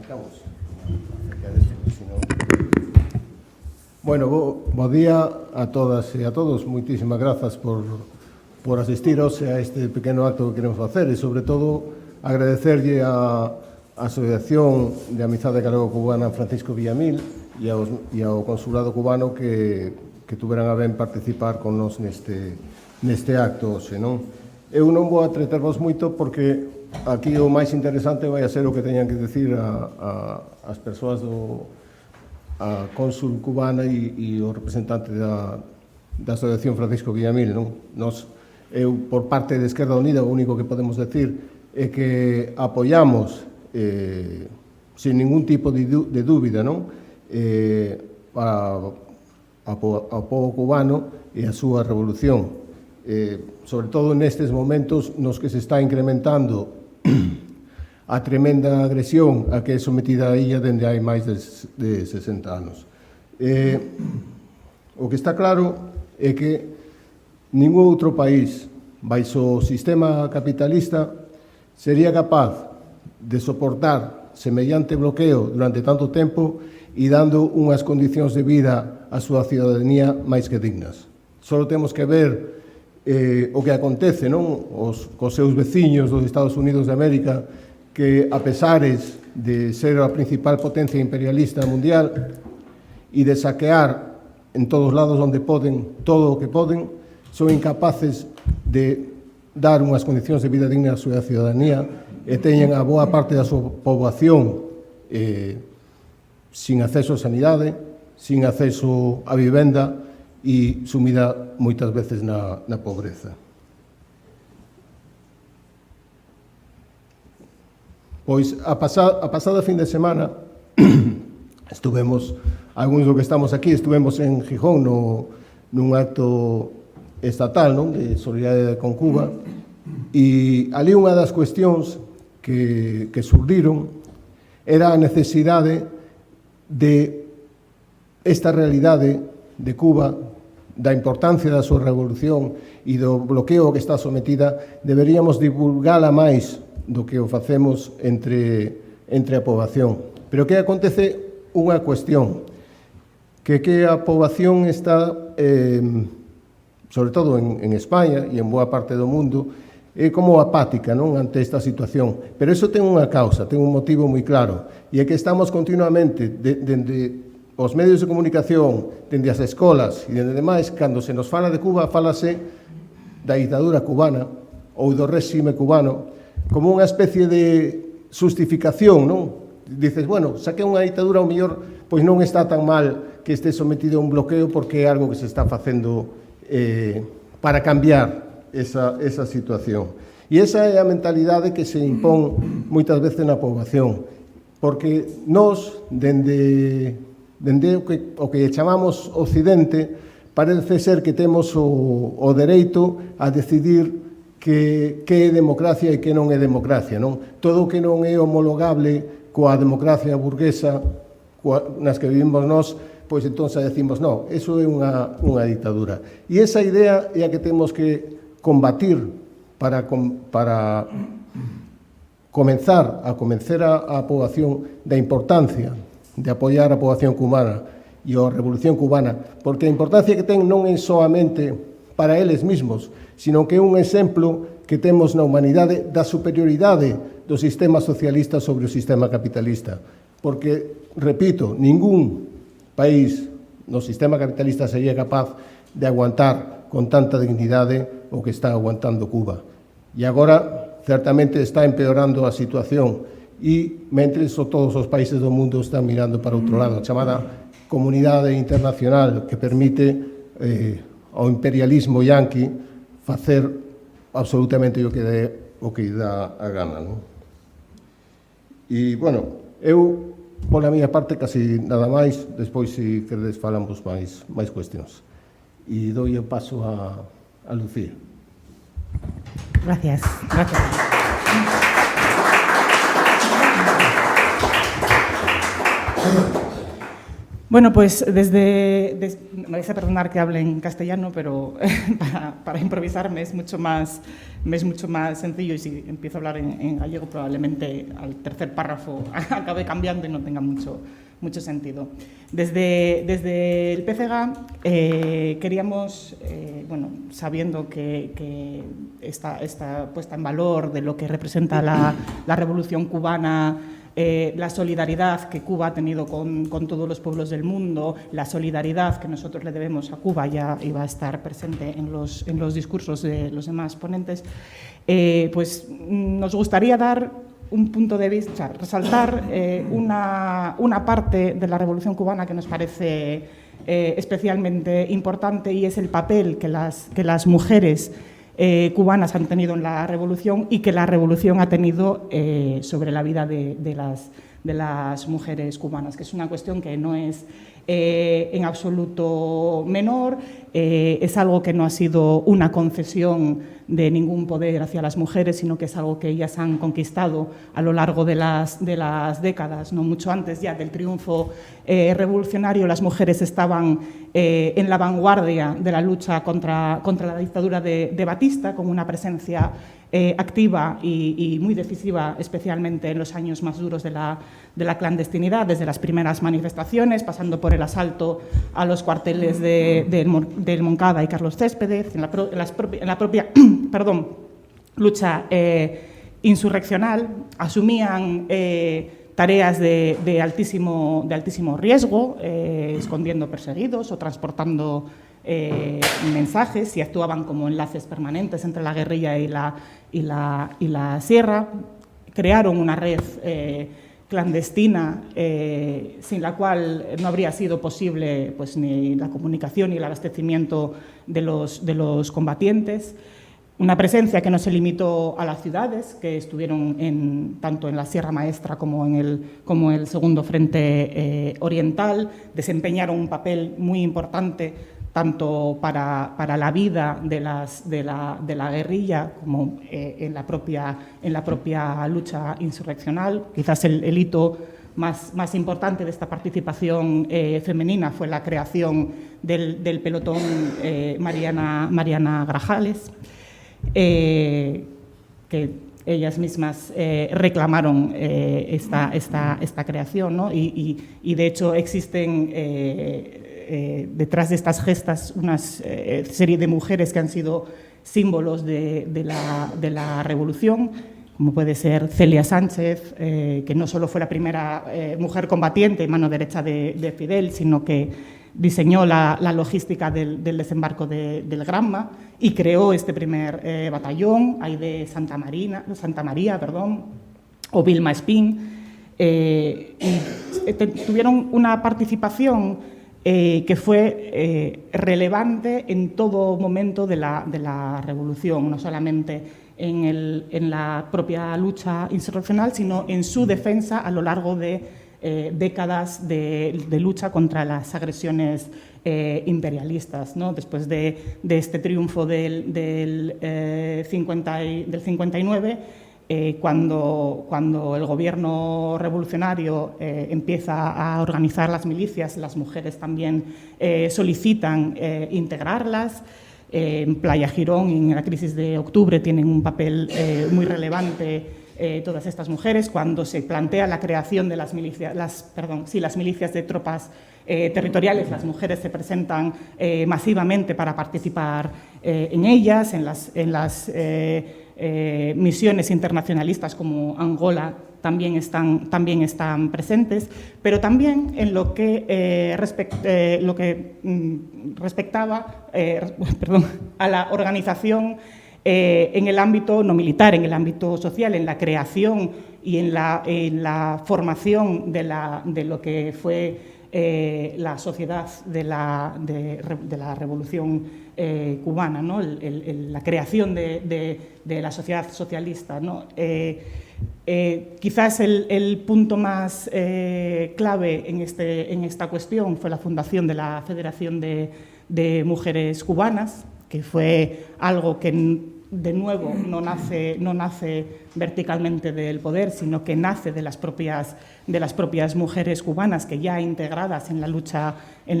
arrancamos. Bueno, bo día a todas e a todos. Moitísimas grazas por asistiros a este pequeno acto que queremos facer e, sobre todo, agradecerlle a Asociación de Amizade Galego-Cubana Francisco Villamil e ao Consulado Cubano que tuveran a ben participar con nos neste acto hoxe, non? Eu non vou entretervos moito porque aquí o máis interesante vai a ser o que teñan que decir as persoas a cónsul cubana e o representante da Asociación Francisco Villamil, non? Eu, por parte de Esquerda Unida, o único que podemos decir é que apoiamos sin ningún tipo de dúbida, non? Ao povo cubano e a súa revolución, sobre todo nestes momentos nos que se está incrementando a tremenda agresión a que é sometida a illa dende hai máis de 60 anos. O que está claro é que ningún outro país baixo o sistema capitalista sería capaz de soportar semellante bloqueo durante tanto tempo e dando unhas condicións de vida á súa ciudadanía máis que dignas. Só temos que ver o que acontece, non? Cos seus veciños dos Estados Unidos de América, que a pesares de ser a principal potencia imperialista mundial e de saquear en todos lados onde poden todo o que poden, son incapaces de dar unhas condicións de vida digna á súa ciudadanía e teñen a boa parte da súa poboación sin acceso a sanidade, sin acceso a vivenda e sumida moitas veces na pobreza. Pois a pasada fin de semana estuvemos, algúns do que estamos aquí, estuvemos en Gijón nun acto estatal, non? De solidaridade con Cuba, e ali unha das cuestións que surdiron era a necesidade de esta realidade de Cuba, da importancia da súa revolución e do bloqueo que está sometida, deberíamos divulgala máis do que o facemos entre a poboación. Pero que acontece unha cuestión, que a poboación está, sobre todo en España e en boa parte do mundo, é como apática, non, ante esta situación. Pero iso ten unha causa, ten un motivo moi claro, e é que estamos continuamente, dende os medios de comunicación, dende as escolas e dende demais, cando se nos fala de Cuba, fálase da ditadura cubana ou do réxime cubano, como unha especie de justificación, non? Dices, bueno, xa que é unha ditadura, o mellor, pois non está tan mal que este sometido a un bloqueo porque é algo que se está facendo para cambiar esa situación. E esa é a mentalidade que se impón moitas veces na poboación, porque nós, dende o que chamamos Occidente, parece ser que temos o dereito a decidir que é democracia e que non é democracia, non? Todo o que non é homologable coa democracia burguesa nas que vivimos nós, pois entón decimos, non, eso é unha ditadura. E esa idea é a que temos que combatir para comenzar a convencer a poboación da importancia de apoiar a poboación cubana e a revolución cubana, porque a importancia que ten non é soamente para eles mesmos, sino que é un exemplo que temos na humanidade da superioridade do sistema socialista sobre o sistema capitalista. Porque, repito, ningún país no sistema capitalista sería capaz de aguantar con tanta dignidade o que está aguantando Cuba. E agora, certamente, está empeorando a situación e, mentres todos os países do mundo están mirando para outro lado, a chamada comunidade internacional que permite ao imperialismo yanqui facer absolutamente o que dá a gana, non? E, bueno, eu, pola miña parte, casi nada máis. Despois, se queredes, falamos máis cuestións. E doi o paso a Lucía. Gracias. Bueno, pues me vais a perdonar que hable en castellano, pero para improvisar me es mucho más sencillo, y si empiezo a hablar en gallego probablemente al tercer párrafo acabe cambiando y no tenga mucho sentido. Desde el PCG queríamos, bueno, sabiendo que esta puesta en valor de lo que representa la Revolución cubana, la solidaridad que Cuba ha tenido con todos los pueblos del mundo, la solidaridad que nosotros le debemos a Cuba, ya iba a estar presente en los discursos de los demás ponentes, pues nos gustaría dar un punto de vista, resaltar una parte de la Revolución cubana que nos parece especialmente importante, y es el papel que las mujeres cubanas han tenido en la Revolución y que la Revolución ha tenido sobre la vida de las mujeres cubanas, que es una cuestión que no es en absoluto menor, es algo que no ha sido una concesión de ningún poder hacia las mujeres, sino que es algo que ellas han conquistado a lo largo de las décadas, no mucho antes ya del triunfo revolucionario. Las mujeres estaban en la vanguardia de la lucha contra la dictadura de Batista, con una presencia activa y muy decisiva, especialmente en los años más duros de la clandestinidad, desde las primeras manifestaciones, pasando por el asalto a los cuarteles del Moncada y Carlos Céspedes, en la propia lucha insurreccional. Asumían tareas de altísimo riesgo, escondiendo perseguidos o transportando mensajes, y actuaban como enlaces permanentes entre la guerrilla y la sierra. Crearon una red clandestina sin la cual no habría sido posible, pues, ni la comunicación ni el abastecimiento de los combatientes. Una presencia que no se limitó a las ciudades, que estuvieron tanto en la Sierra Maestra como en el Segundo Frente Oriental. Desempeñaron un papel muy importante tanto para la vida de la guerrilla como en la propia lucha insurreccional. Quizás el hito más importante de esta participación femenina fue la creación del pelotón Mariana Grajales, que ellas mismas reclamaron esta creación, ¿no? Y de hecho existen detrás de estas gestas una serie de mujeres que han sido símbolos de la revolución, como puede ser Celia Sánchez, que no solo fue la primera mujer combatiente, mano derecha de Fidel, sino que diseñó la logística del desembarco del Granma y creó este primer batallón, Aide Santa María, o Vilma Espín, y tuvieron una participación que fue relevante en todo momento de la revolución, no solamente en la propia lucha insurreccional, sino en su defensa a lo largo de décadas de lucha contra las agresiones imperialistas, ¿no? Después de este triunfo del 59, cuando el gobierno revolucionario empieza a organizar las milicias, las mujeres también solicitan integrarlas. En Playa Girón y en la crisis de octubre tienen un papel muy relevante todas estas mujeres. Cuando se plantea la creación de las milicias de tropas territoriales, las mujeres se presentan masivamente para participar en ellas, en las misiones internacionalistas como Angola también están presentes, pero también en lo que respectaba a la organización en el ámbito no militar, en el ámbito social, en la creación y en la formación de lo que fue la sociedad de la Revolución cubana, ¿no? La creación de la sociedad socialista, ¿no? Quizás el punto más clave en esta cuestión fue la fundación de la Federación de Mujeres Cubanas, que fue algo que de nuevo, no nace verticalmente del poder, sino que nace de las propias mujeres cubanas que ya integradas en la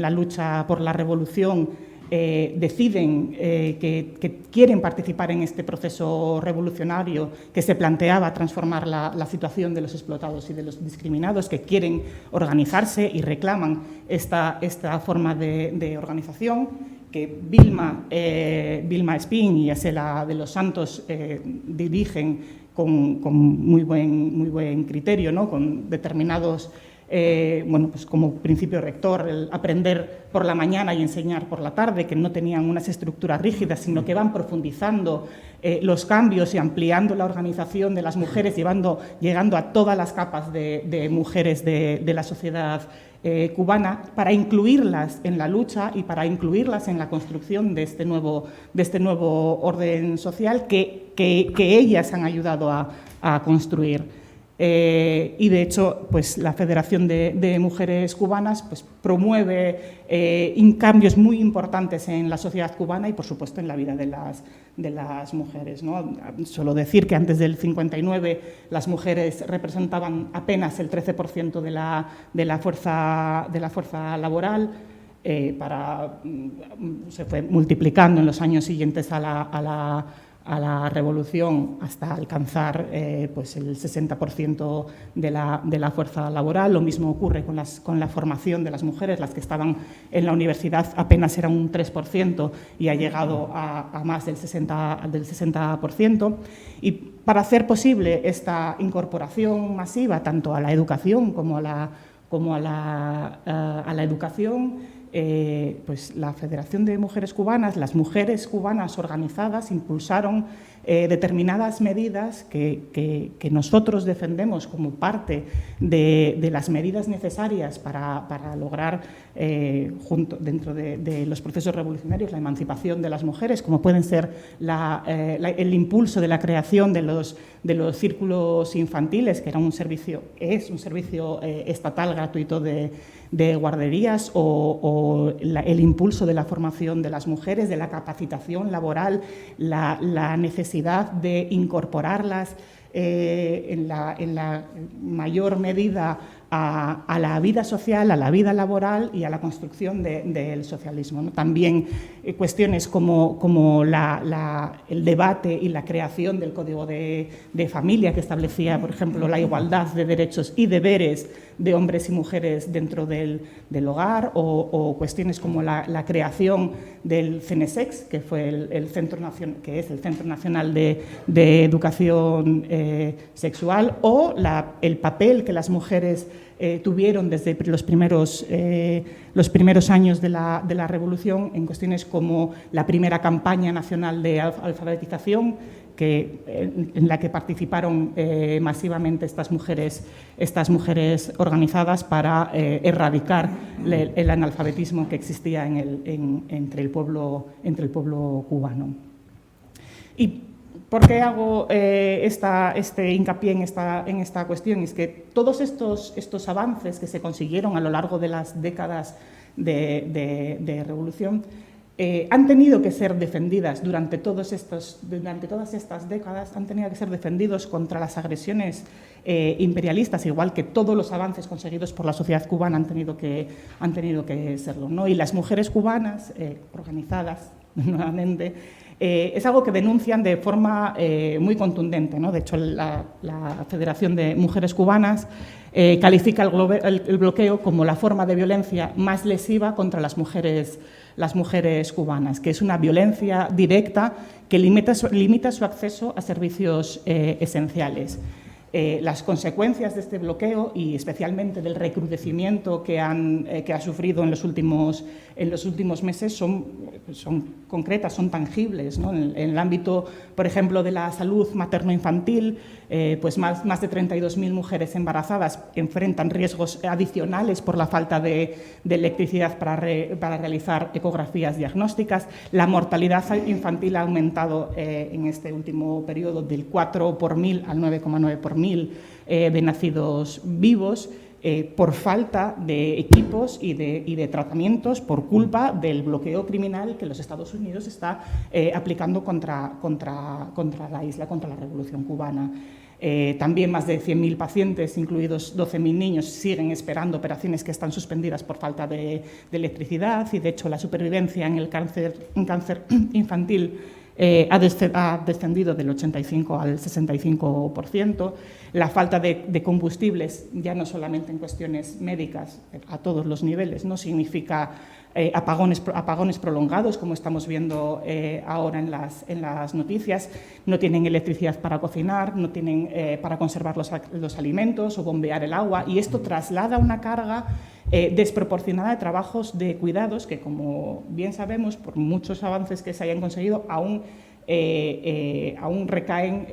lucha por la revolución deciden que quieren participar en este proceso revolucionario que se planteaba transformar la situación de los explotados y de los discriminados, que quieren organizarse y reclaman esta forma de organización, que Vilma Espín y Asela de los Santos dirigen con muy buen criterio, ¿no? Con determinados, pues como principio rector, el aprender por la mañana y enseñar por la tarde, que no tenían unas estructuras rígidas, sino que van profundizando los cambios y ampliando la organización de las mujeres, llegando a todas las capas de mujeres de la sociedad cubana, para incluirlas en la lucha y para incluirlas en la construcción de este nuevo orden social que ellas han ayudado a construir. Y de hecho, pues la Federación de Mujeres Cubanas pues promueve cambios muy importantes en la sociedad cubana y, por supuesto, en la vida de las mujeres, ¿no? Solo decir que antes del 59 las mujeres representaban apenas el 13% de la fuerza laboral. Se fue multiplicando en los años siguientes a la revolución hasta alcanzar pues el 60% de la fuerza laboral. Lo mismo ocurre con la formación de las mujeres. Las que estaban en la universidad apenas eran un 3% y ha llegado a más del 60%. Y para hacer posible esta incorporación masiva tanto a la educación como a la educación, pues la Federación de Mujeres Cubanas, las mujeres cubanas organizadas, impulsaron determinadas medidas que nosotros defendemos como parte de las medidas necesarias para lograr, dentro de los procesos revolucionarios, la emancipación de las mujeres, como pueden ser el impulso de la creación de los círculos infantiles, que es un servicio estatal gratuito de guarderías, o el impulso de la formación de las mujeres, de la capacitación laboral, la necesidad de incorporarlas en la mayor medida a la vida social, a la vida laboral y a la construcción del socialismo, ¿no? También cuestiones como el debate y la creación del Código de Familia, que establecía, por ejemplo, la igualdad de derechos y deberes de hombres y mujeres dentro del hogar, o cuestiones como la creación del CENESEX, que fue el Centro Nacional de Educación Sexual, o el papel que las mujeres tuvieron desde los primeros años de la Revolución en cuestiones como la primera campaña nacional de alfabetización, en la que participaron masivamente estas mujeres organizadas para erradicar el analfabetismo que existía entre el pueblo cubano. ¿Y por qué hago este hincapié en esta cuestión? Es que todos estos avances que se consiguieron a lo largo de las décadas de revolución han tenido que ser defendidas durante todas estas décadas, han tenido que ser defendidos contra las agresiones imperialistas, igual que todos los avances conseguidos por la sociedad cubana han tenido que serlo, ¿no? Y las mujeres cubanas organizadas nuevamente es algo que denuncian de forma muy contundente, ¿no? De hecho, la Federación de Mujeres Cubanas califica el bloqueo como la forma de violencia más lesiva contra las mujeres cubanas, que es una violencia directa que limita su acceso a servicios esenciales. Las consecuencias de este bloqueo, y especialmente del recrudecimiento que ha sufrido en los últimos meses, son concretas, son tangibles, ¿no? En el ámbito, por ejemplo, de la salud materno-infantil, pues más de 32.000 mujeres embarazadas enfrentan riesgos adicionales por la falta de electricidad para realizar ecografías diagnósticas. La mortalidad infantil ha aumentado en este último periodo del 4 por 1000 al 9,9 por 1000 de nacidos vivos. por falta de equipos y de tratamientos por culpa del bloqueo criminal que los Estados Unidos está aplicando contra la isla, contra la Revolución Cubana. También más de 100.000 pacientes, incluidos 12.000 niños, siguen esperando operaciones que están suspendidas por falta de electricidad y, de hecho, la supervivencia en cáncer infantil ha descendido del 85 al 65%. La falta de combustibles, ya no solamente en cuestiones médicas, a todos los niveles, no significa apagones prolongados, como estamos viendo ahora en las noticias. No tienen electricidad para cocinar, no tienen para conservar los alimentos o bombear el agua, y esto traslada una carga desproporcionada de trabajos de cuidados que, como bien sabemos, por muchos avances que se hayan conseguido, aún recaen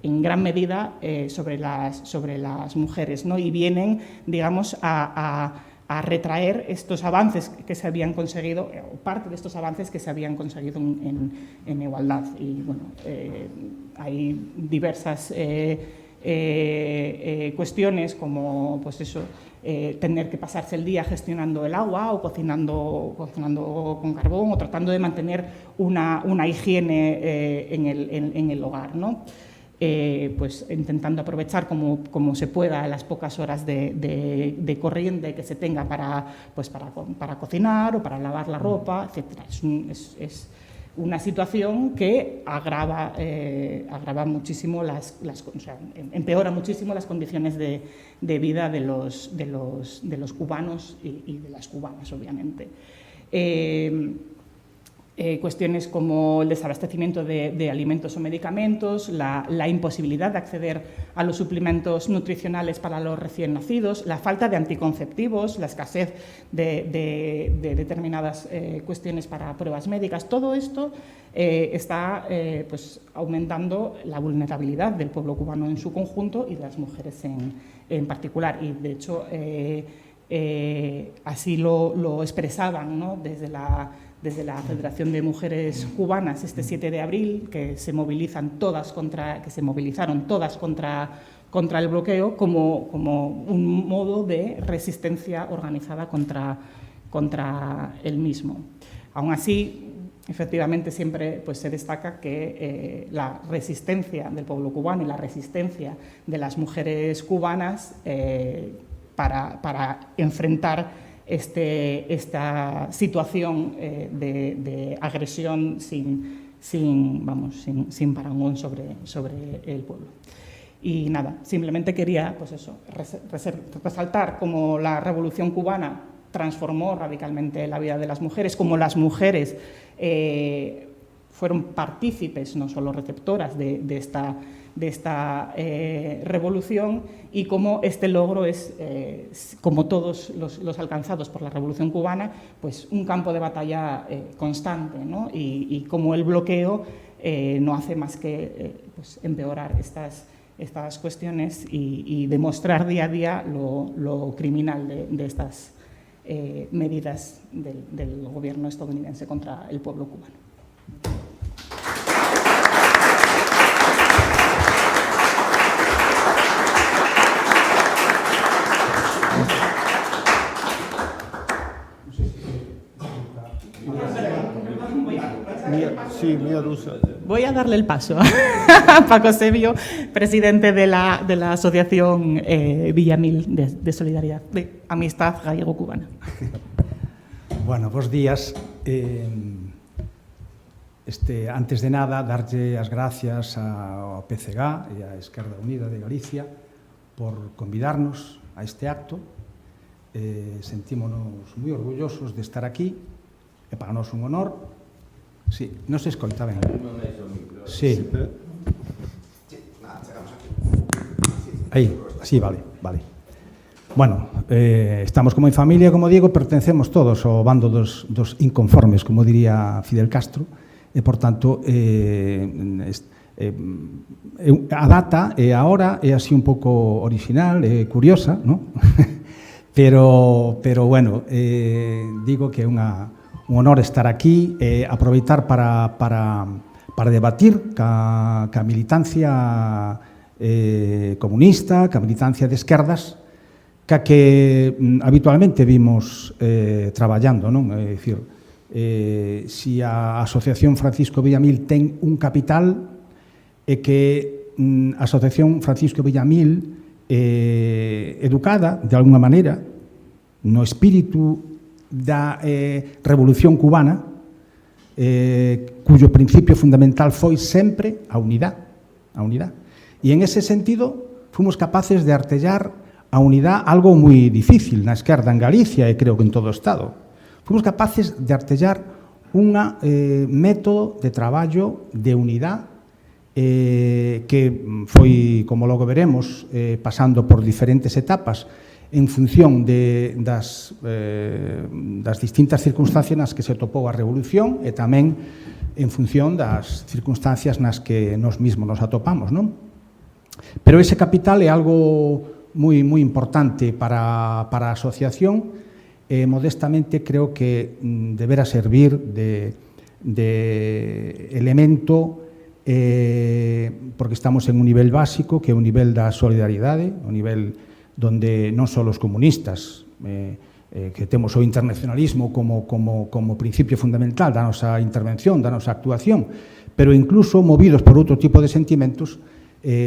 en gran medida sobre las mujeres, ¿no? Y vienen, digamos, a retraer estos avances que se habían conseguido, o parte de estos avances que se habían conseguido en igualdad. Y bueno, hay diversas cuestiones como, pues eso, tener que pasarse el día gestionando el agua o cocinando con carbón, o tratando de mantener una higiene en el hogar, ¿no? Pues intentando aprovechar como se pueda las pocas horas de corriente que se tenga para cocinar o para lavar la ropa, etc. Es una situación que agrava muchísimo empeora muchísimo las condiciones de vida de los cubanos y de las cubanas, obviamente. Cuestiones como el desabastecimiento de alimentos o medicamentos, la imposibilidad de acceder a los suplementos nutricionales para los recién nacidos, la falta de anticonceptivos, la escasez de determinadas cuestiones para pruebas médicas. Todo esto está pues, aumentando la vulnerabilidad del pueblo cubano en su conjunto y de las mujeres en particular. Y, de hecho, así lo expresaban, ¿no? desde la Federación de Mujeres Cubanas este 7 de abril, que se movilizaron todas contra el bloqueo como un modo de resistencia organizada contra el mismo. Aún así, efectivamente, siempre pues, se destaca que la resistencia del pueblo cubano y la resistencia de las mujeres cubanas para enfrentar esta situación de agresión sin parangón sobre el pueblo. Y nada, simplemente quería pues eso, resaltar cómo la Revolución Cubana transformó radicalmente la vida de las mujeres, cómo las mujeres fueron partícipes, no solo receptoras de esta revolución, y cómo este logro es, como todos los alcanzados por la Revolución Cubana, pues un campo de batalla constante, ¿no? Y cómo el bloqueo no hace más que pues empeorar estas cuestiones y demostrar día a día lo criminal de estas medidas del gobierno estadounidense contra el pueblo cubano. Sí, Mía Rusa. Voy a darle el paso a Paco Sebio, presidente de la Asociación Villamil de Solidaridad, de Amistad Gallego-Cubana. Bueno, bos días. Antes de nada, darlle as gracias ao PCG e á Esquerda Unida de Galicia por convidarnos a este acto. Sentímonos moi orgullosos de estar aquí, e para nós un honor. Sí, non se escoita ben. Sí. Aí, así, vale. Bueno, estamos como en familia, como digo, pertencemos todos ao bando dos inconformes, como diría Fidel Castro, e, por tanto, a data e a hora é así un pouco original e curiosa, ¿no? pero bueno, digo que é un honor estar aquí e aproveitar para debatir ca militancia comunista, ca militancia de esquerdas, ca que habitualmente vimos traballando, non? É dicir, si a Asociación Francisco Villamil ten un capital, é que a Asociación Francisco Villamil, educada, de alguna maneira, no espírito da Revolución Cubana, cuyo principio fundamental foi sempre a unidade. E en ese sentido, fomos capaces de artellar a unidade, algo moi difícil na esquerda en Galicia e creo que en todo o Estado. Fomos capaces de artellar un método de traballo de unidade que foi, como logo veremos, pasando por diferentes etapas en función das distintas circunstancias nas que se topou a Revolución e tamén en función das circunstancias nas que nos mesmos nos atopamos, non? Pero ese capital é algo moi importante para a asociación e modestamente creo que deberá servir de elemento porque estamos en un nivel básico que é o nivel da solidaridade, o nivel donde non só os comunistas que temos o internacionalismo como principio fundamental da nosa intervención, da nosa actuación, pero incluso movidos por outro tipo de sentimentos,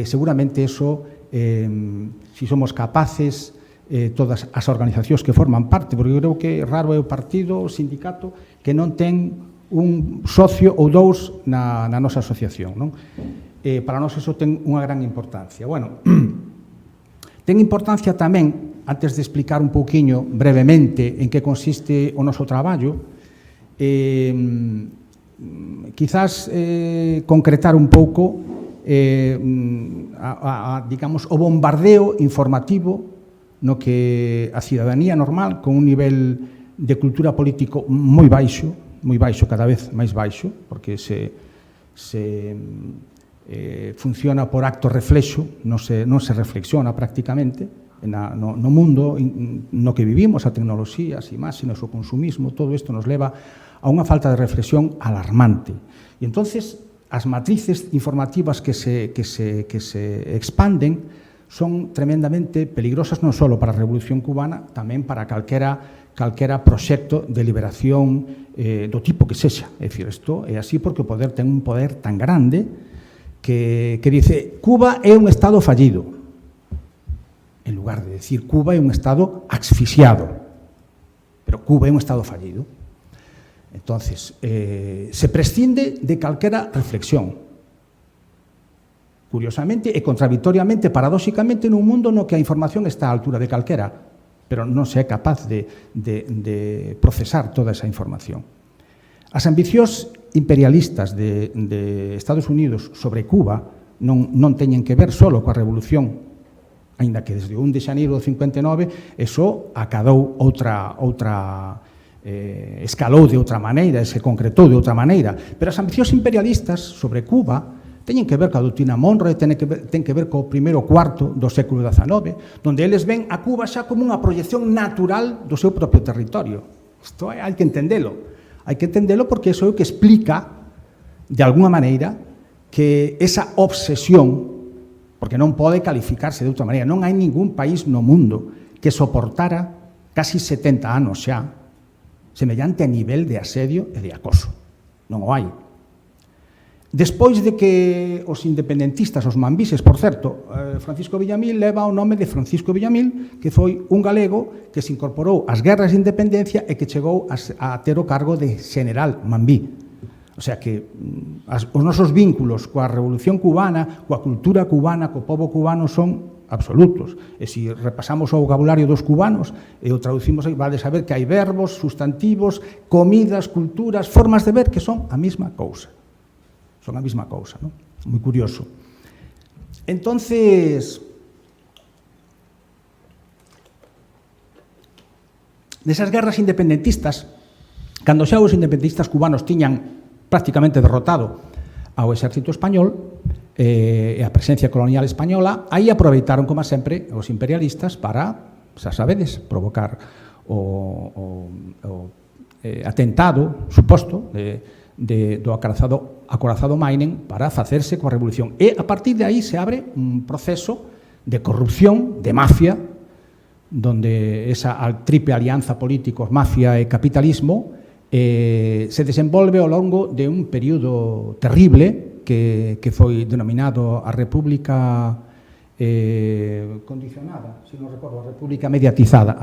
seguramente eso, si somos capaces, todas as organizacións que forman parte, porque eu creo que raro é o partido, o sindicato, que non ten un socio ou dous na nosa asociación, non? Para nós eso ten unha gran importancia. Bueno, ten importancia tamén, antes de explicar un pouquiño brevemente en que consiste o noso traballo, quizás concretar un pouco digamos, o bombardeo informativo no que a cidadanía normal, con un nivel de cultura político moi baixo, cada vez máis baixo, porque se funciona por acto reflexo, non se reflexiona prácticamente no mundo no que vivimos, a tecnoloxía, as imaxes, o consumismo, todo isto nos leva a unha falta de reflexión alarmante. E entonces as matrices informativas que se expanden son tremendamente peligrosas non só para a Revolución Cubana, tamén para calquera proxecto de liberación do tipo que sexa. É dicir, isto é así porque o poder ten un poder tan grande que dice Cuba é un estado fallido, en lugar de decir Cuba é un estado asfixiado, pero Cuba é un estado fallido. Entonces, se prescinde de calquera reflexión. Curiosamente e contradictoriamente, paradóxicamente, nun mundo no que a información está á altura de calquera, pero non se é capaz de procesar toda esa información. As ambicións imperialistas de Estados Unidos sobre Cuba non teñen que ver só coa revolución, aínda que desde o 1 de xaneiro do 59 eso acadou escalou de outra maneira, se concretou de outra maneira, pero as ambicións imperialistas sobre Cuba teñen que ver coa doutrina Monroe, ten que ver co primeiro cuarto do século XIX, onde eles ven a Cuba xa como unha proyección natural do seu propio territorio. Isto hai que entendelo. Hai que entendelo porque iso é o que explica, de alguna maneira, que esa obsesión, porque non pode calificarse de outra maneira, non hai ningún país no mundo que soportara casi 70 anos xa semellante a nivel de asedio e de acoso. Non o hai. Despois de que os independentistas, os mambises, por certo, Francisco Villamil leva o nome de Francisco Villamil, que foi un galego que se incorporou ás guerras de independencia e que chegou a ter o cargo de general mambí. O sea que os nosos vínculos coa Revolución Cubana, coa cultura cubana, co pobo cubano son absolutos. E se repasamos o vocabulario dos cubanos e o traducimos aí, vale saber que hai verbos, sustantivos, comidas, culturas, formas de ver que son a mesma cousa. Son a mesma cousa, non? Moi curioso. Entonces, nesas guerras independentistas, cando xa os independentistas cubanos tiñan prácticamente derrotado ao exército español e a presencia colonial española, aí aproveitaron, como sempre, os imperialistas para, xa sabedes, provocar o atentado suposto do acorazado Mainen para facerse coa revolución. E a partir de aí se abre un proceso de corrupción, de mafia, donde esa triple alianza políticos, mafia e capitalismo se desenvolve ao longo de un período terrible que foi denominado a República condicionada, se non recordo, a República mediatizada.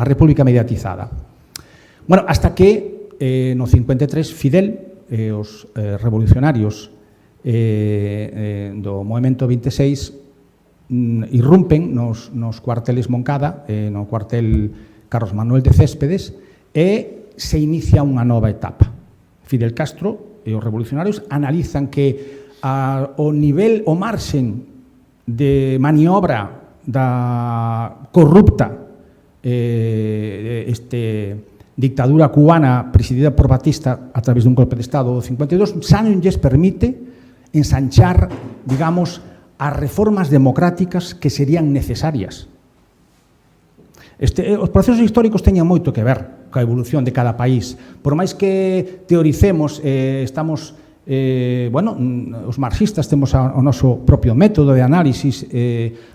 Bueno, hasta que no 53 Fidel e os revolucionarios do Movemento 26 irrumpen nos cuarteles Moncada, no cuartel Carlos Manuel de Céspedes, e se inicia unha nova etapa. Fidel Castro e os revolucionarios analizan que o nivel, o marxen de maniobra da corrupta dictadura cubana presidida por Batista a través dun golpe de Estado do 52, xa non lles permite ensanchar, digamos, as reformas democráticas que serían necesarias. Os procesos históricos teñen moito que ver coa evolución de cada país. Por máis que teoricemos, os marxistas temos o noso propio método de análisis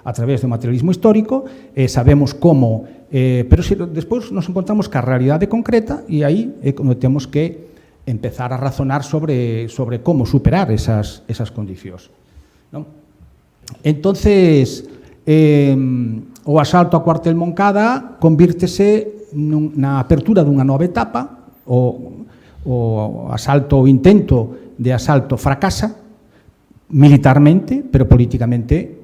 a través do materialismo histórico, sabemos como, pero despois nos encontramos ca realidade concreta e aí é como temos que empezar a razonar sobre como superar esas condicións. Entonces, o asalto a cuartel Moncada convírtese na apertura dunha nova etapa, o asalto, o intento de asalto fracasa militarmente, pero políticamente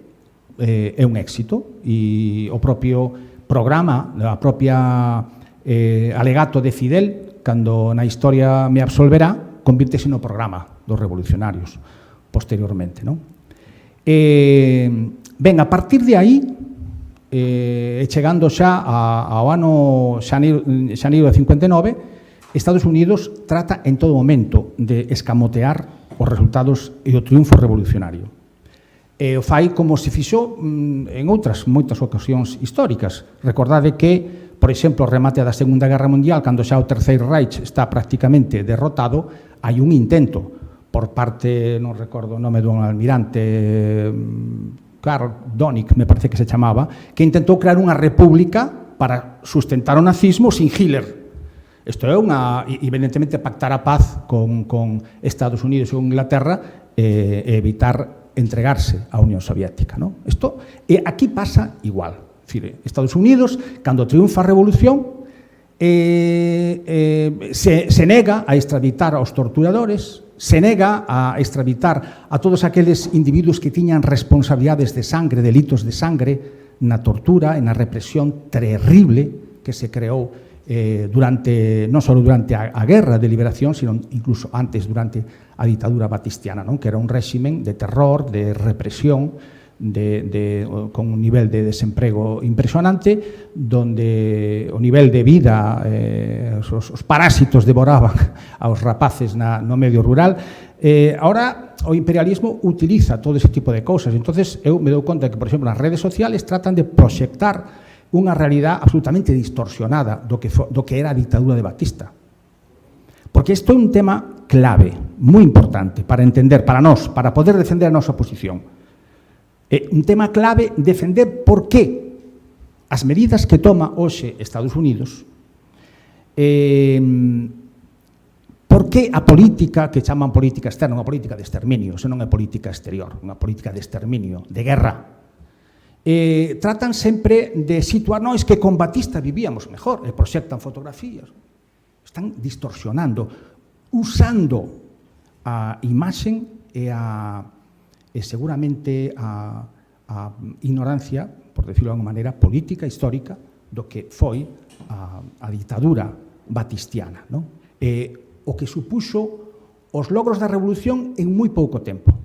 é un éxito, e o propio programa, a propia alegato de Fidel, cando na historia me absolverá, convírtese no programa dos revolucionarios posteriormente, non? Ben, a partir de aí, chegando xa ao ano xaneiro de 59, Estados Unidos trata en todo momento de escamotear os resultados e o triunfo revolucionario. O fai como se fixo en outras moitas ocasións históricas. Recordade que, por exemplo, o remate da Segunda Guerra Mundial, cando xa o Terceiro Reich está prácticamente derrotado, hai un intento por parte, non recordo o nome dun almirante, Karl Dönitz, me parece que se chamaba, que intentou crear unha república para sustentar o nazismo sin Hitler. Isto é evidentemente, pactar a paz con Estados Unidos e Inglaterra e evitar entregarse á Unión Soviética. Aquí pasa igual. Estados Unidos, cando triunfa a revolución, se nega a extraditar aos torturadores, se nega a extraditar a todos aqueles individuos que tiñan responsabilidades de sangre, delitos de sangre, na tortura e na represión terrible que se creou non só durante a Guerra de Liberación, sino incluso antes, durante a ditadura batistiana, que era un réximen de terror, de represión, con un nivel de desemprego impresionante, donde o nivel de vida, os parásitos devoraban aos rapaces no medio rural. Ahora o imperialismo utiliza todo ese tipo de cousas. Entonces eu me dou conta que, por exemplo, nas redes sociales tratan de proxectar unha realidade absolutamente distorsionada do que era a dictadura de Batista. Porque isto é un tema clave, moi importante para entender, para nós, para poder defender a nosa posición. É un tema clave defender por que as medidas que toma hoxe Estados Unidos, por que a política que chaman política externa, unha política de exterminio, senón é política exterior, unha política de exterminio, de guerra. Tratan sempre de situar, non, es que con Batista vivíamos mejor, e proxectan fotografías. Están distorsionando, usando a imaxen e seguramente a ignorancia, por decirlo de alguma maneira, política, histórica, do que foi a ditadura batistiana. O que supuxo os logros da revolución en moi pouco tempo.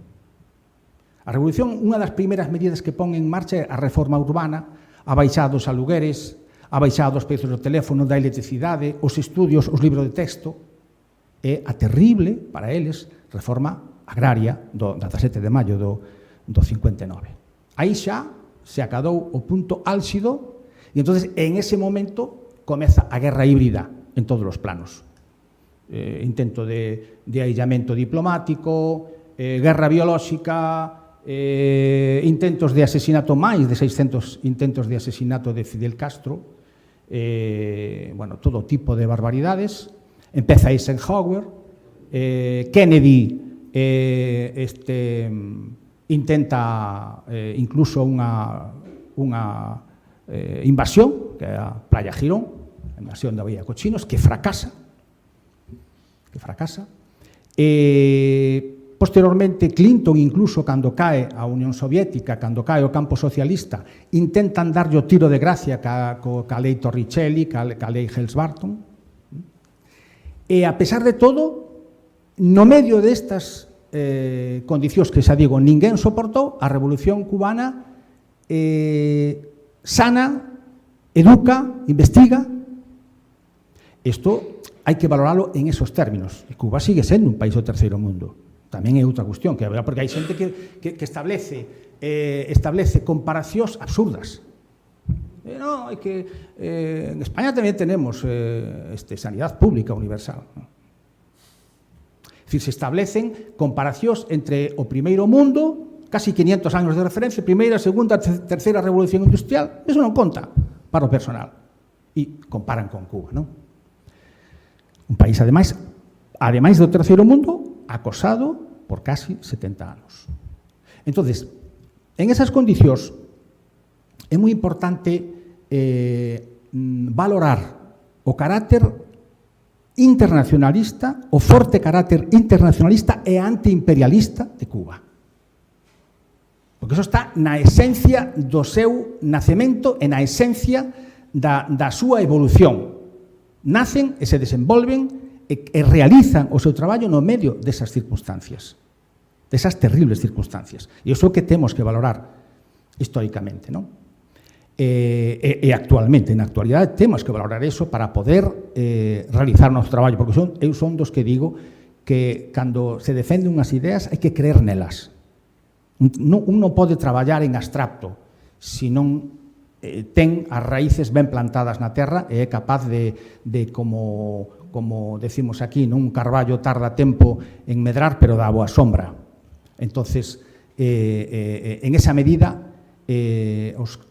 A revolución, unha das primeiras medidas que pon en marcha é a reforma urbana, a baixada dos alugueres, a baixada dos prezos do teléfono, da electricidade, os estudios, os libros de texto, e a terrible, para eles, reforma agraria do 17 de maio do 59. Aí xa se acadou o punto álxido e entonces en ese momento comeza a guerra híbrida en todos os planos. Intento de aillamento diplomático, guerra biolóxica, intentos de asesinato, máis de 600 intentos de asesinato de Fidel Castro, bueno, todo tipo de barbaridades. Empeza Eisenhower, Kennedy intenta incluso unha invasión, que é a Playa Girón, a invasión da Bahía de Cochinos, que fracasa. Posteriormente, Clinton, incluso cando cae a Unión Soviética, cando cae o campo socialista, intentan darlle o tiro de gracia ca lei Torricelli, ca lei Helms-Burton. E, a pesar de todo, no medio destas condicións que xa digo, ninguén soportou, a Revolución Cubana sana, educa, investiga. Isto hai que valoralo en esos términos. E Cuba sigue sendo un país do terceiro mundo. Tamén é outra cuestión, que porque hai xente que establece comparacións absurdas. No, hai que en España tamén tenemos sanidade pública universal. É dicir, se establecen comparacións entre o primeiro mundo, casi 500 anos de referencia, primeira, segunda, terceira revolución industrial, eso non conta para o personal. E comparan con Cuba, non? Un país, ademais do terceiro mundo, acosado por casi 70 anos. Entonces, en esas condicións, é moi importante valorar o carácter internacionalista, o forte carácter internacionalista e antiimperialista de Cuba. Porque eso está na esencia do seu nacemento e na esencia da súa evolución. Nacen e se desenvolven e realizan o seu traballo no medio desas circunstancias, desas terribles circunstancias. E iso que temos que valorar históricamente, non? E actualmente, na actualidade, temos que valorar eso para poder realizar o noso traballo, porque eu son dos que digo que cando se defende unhas ideas hai que creer nelas. Un non pode traballar en abstracto se non ten as raíces ben plantadas na terra e é capaz de como decimos aquí, un carballo tarda tempo en medrar, pero dá boa sombra. Entonces, en esa medida, os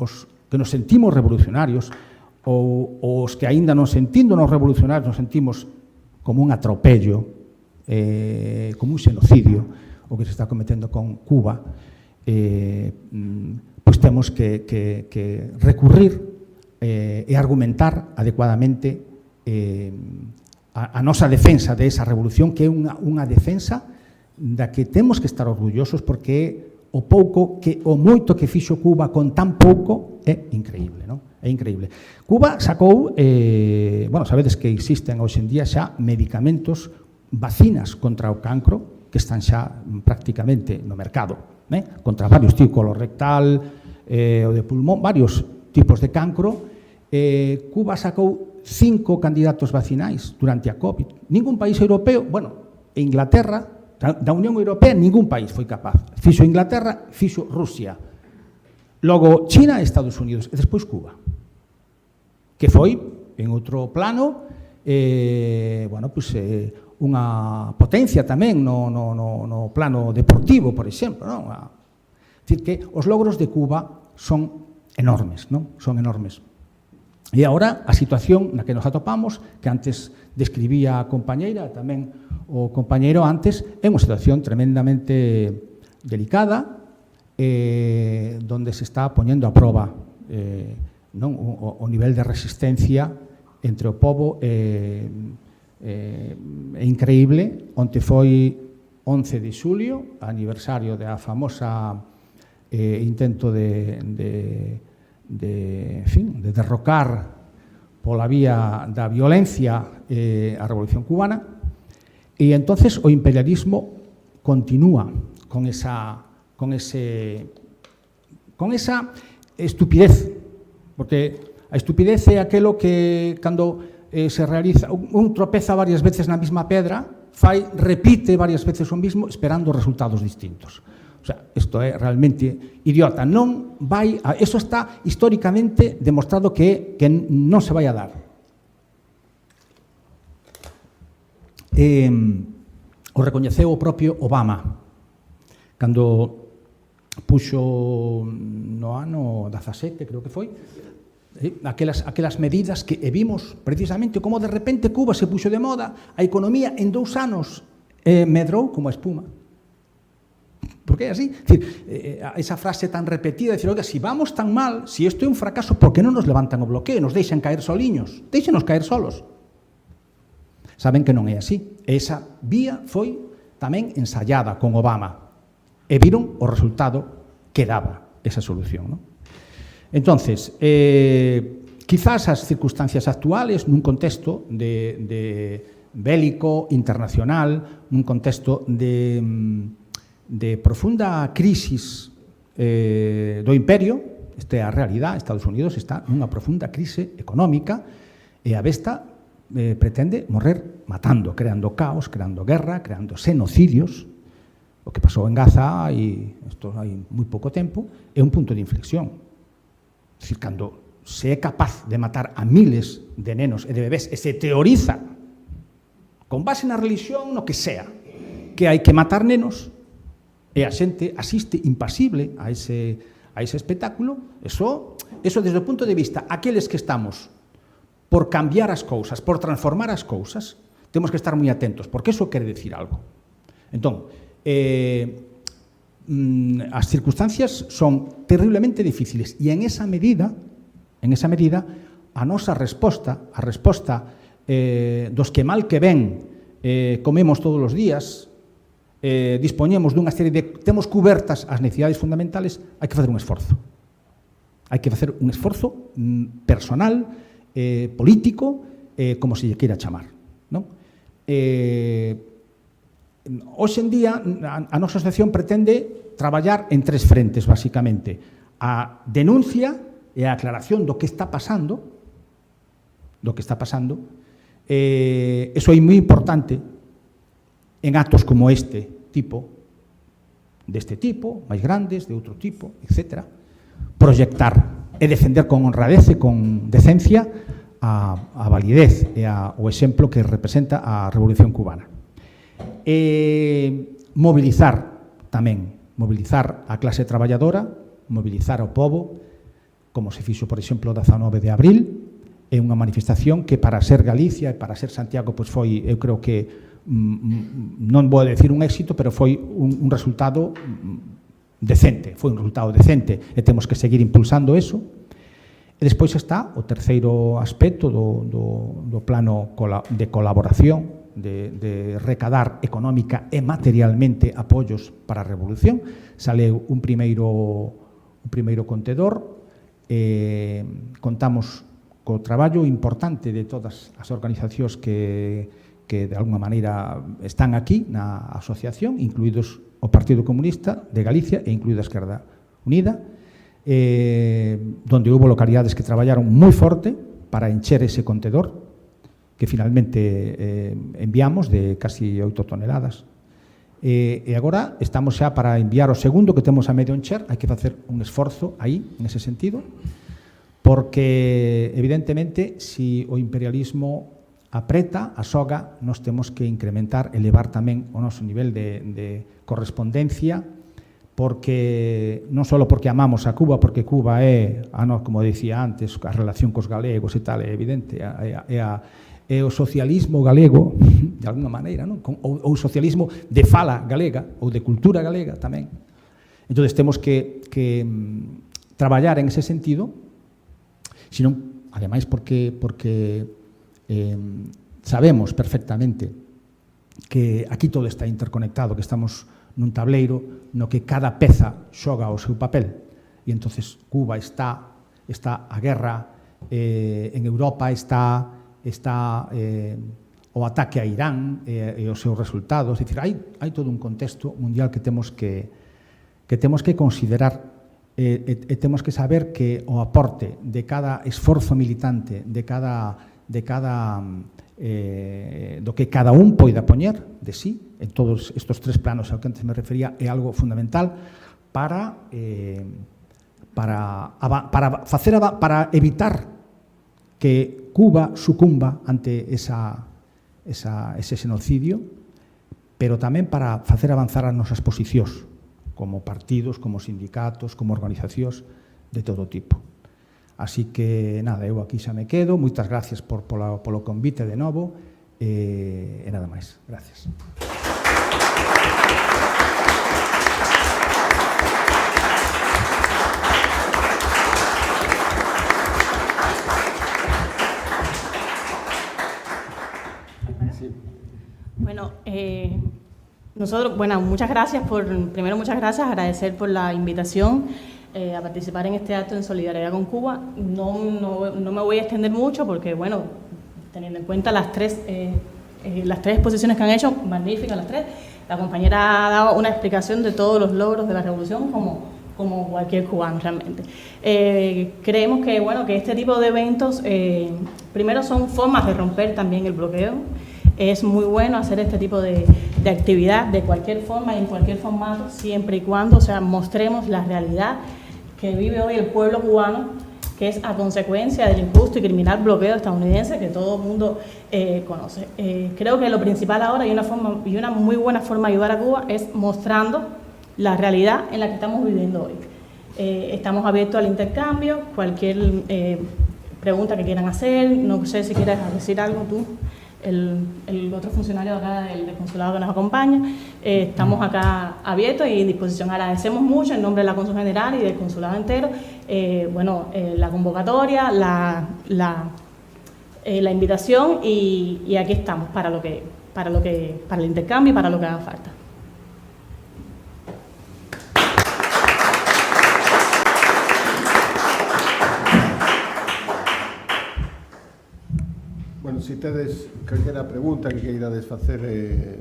que nos sentimos revolucionarios ou os que aínda non sentíndonos revolucionarios nos sentimos como un atropello, como un xenocidio, o que se está cometendo con Cuba, pois temos que recurrir e argumentar adecuadamente a nosa defensa de esa revolución, que é unha defensa da que temos que estar orgullosos, porque o moito que fixo Cuba con tan pouco é increíble, non? É increíble. Cuba sacou, sabedes que existen hoxe en día xa medicamentos, vacinas contra o cancro, que están xa prácticamente no mercado, contra varios tipos, colorectal, o de pulmón, varios tipos de cancro. Cuba sacou 5 candidatos vacinais durante a COVID. Ningún país europeo, Inglaterra, da Unión Europea, ningún país foi capaz. Fixo Inglaterra, fixo Rusia. Logo China e Estados Unidos, e despois Cuba, que foi, en outro plano, unha potencia tamén no plano deportivo, por exemplo, non? É dicir, que os logros de Cuba son enormes, non? Son enormes. E agora, a situación na que nos atopamos, que antes describía a compañeira, tamén o compañeiro antes, é unha situación tremendamente delicada, donde se está poñendo a proba o nivel de resistencia entre o pobo é increíble. Onte foi 11 de xulio, aniversario da famosa intento de derrocar pola vía da violencia a Revolución Cubana, e entonces o imperialismo continúa con esa estupidez, porque a estupidez é aquelo que cando se realiza, un tropeza varias veces na mesma pedra, repite varias veces o mismo esperando resultados distintos. O sea, isto é realmente idiota. Non vai, eso está históricamente demostrado que non se vai a dar. O recoñeceu o propio Obama, cando puxo no ano 17, creo que foi, aquelas medidas que vimos precisamente como de repente Cuba se puxo de moda, a economía en 2 anos medrou como a espuma. Porque é así. Esa frase tan repetida, decir, oiga, si vamos tan mal, si isto é un fracaso, por que non nos levantan o bloqueo, nos deixan caer soliños? Deixenos caer solos. Saben que non é así. Esa vía foi tamén ensayada con Obama e viron o resultado que daba esa solución, non? Entonces, quizás as circunstancias actuales nun contexto de bélico, internacional, nun contexto de profunda crisis do imperio, esta é a realidade, Estados Unidos está nunha profunda crise económica e a besta pretende morrer matando, creando caos, creando guerra, creando xenocidios. O que pasou en Gaza hai moi pouco tempo é un punto de inflexión. É dicir, cando se é capaz de matar a miles de nenos e de bebés e se teoriza con base na religión, no que sea, que hai que matar nenos e a xente asiste impasible a ese espectáculo, eso desde o punto de vista aqueles que estamos por cambiar as cousas, por transformar as cousas, temos que estar moi atentos, porque eso quere decir algo. Entón, as circunstancias son terriblemente difíciles e en esa medida a nosa resposta, a resposta dos que mal que ben comemos todos os días, dispoñemos dunha serie de... temos cubertas as necesidades fundamentales, hai que facer un esforzo. Hai que facer un esforzo personal, político, como se lle queira chamar, non? Hoxe en día, a nosa asociación pretende traballar en 3 frentes, basicamente. A denuncia e a aclaración do que está pasando, eso é moi importante en actos como deste tipo, máis grandes, de outro tipo, etc. Proyectar e defender con honradez e con decencia a validez e o exemplo que representa a Revolución Cubana. Mobilizar tamén, mobilizar a clase traballadora, mobilizar ao pobo, como se fixo, por exemplo, o 19 de abril, é unha manifestación que para ser Galicia e para ser Santiago, pois foi, eu creo que, non vou decir un éxito, pero foi un resultado decente, e temos que seguir impulsando eso. E despois está o terceiro aspecto do plano de colaboración, de recadar económica e materialmente apoios para a revolución. Saleu un primeiro contedor, contamos co traballo importante de todas as organizacións que de alguna maneira están aquí na asociación, incluídos o Partido Comunista de Galicia e incluída a Esquerda Unida, donde houve localidades que traballaron moi forte para encher ese contedor, que finalmente enviamos de casi 8 toneladas. E agora estamos xa para enviar o segundo que temos a medio encher. Hai que facer un esforzo aí, nese sentido, porque evidentemente se o imperialismo apreta, asoga, nos temos que incrementar, elevar tamén o noso nivel de correspondencia, porque non só porque amamos a Cuba, porque Cuba é, como decía antes, a relación cos galegos e tal, é evidente, é o socialismo galego, de alguna maneira, non? Ou o socialismo de fala galega, ou de cultura galega tamén. Entón, temos que traballar en ese sentido, senón, ademais, porque sabemos perfectamente que aquí todo está interconectado, que estamos nun tableiro no que cada peza xoga o seu papel. E entonces Cuba está a guerra, en Europa está o ataque a Irán e os seus resultados. É dicir, hai todo un contexto mundial que temos que considerar e temos que saber que o aporte de cada esforzo militante, do que cada un poida poñer de sí, en todos estos 3 planos ao que antes me refería, é algo fundamental para evitar que Cuba sucumba ante ese xenocidio, pero tamén para facer avanzar as nosas posicións como partidos, como sindicatos, como organizacións de todo tipo. Así que, nada, eu aquí xa me quedo. Moitas gracias polo convite de novo. E nada máis. Gracias. Bueno, muchas gracias muchas gracias, agradecer por la invitación a participar en este acto en solidaridad con Cuba. No me voy a extender mucho porque, bueno, teniendo en cuenta las tres exposiciones que han hecho, magníficas las tres, la compañera ha dado una explicación de todos los logros de la revolución como cualquier cubano realmente. Creemos que, bueno, que este tipo de eventos, primero son formas de romper también el bloqueo. Es muy bueno hacer este tipo de actividad de cualquier forma y en cualquier formato, siempre y cuando, o sea, mostremos la realidad que vive hoy el pueblo cubano, que es a consecuencia del injusto y criminal bloqueo estadounidense que todo el mundo conoce. Creo que lo principal ahora y una muy buena forma de ayudar a Cuba es mostrando la realidad en la que estamos viviendo hoy. Estamos abiertos al intercambio, cualquier pregunta que quieran hacer, no sé si quieres decir algo tú. El otro funcionario acá del consulado que nos acompaña, estamos acá abiertos y en disposición. Agradecemos mucho en nombre de la Cónsul General y del consulado entero, la convocatoria, la invitación y aquí estamos para el intercambio y para lo que haga falta. Bueno, se tedes calquera pregunta que queirades facer,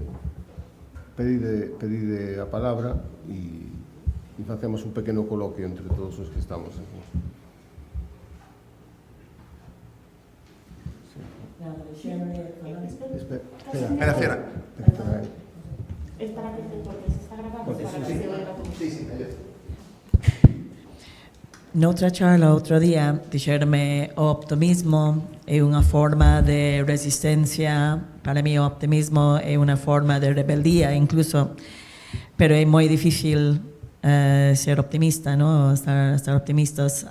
pedide a palabra e facemos un pequeno coloquio entre todos os que estamos aquí. Espera. Es para que se está grabando. Sí. Noutra charla outro día dixerme o optimismo é unha forma de resistencia. Para mí o optimismo é unha forma de rebeldía incluso, pero é moi difícil ser optimista, ¿no? Estar optimistas.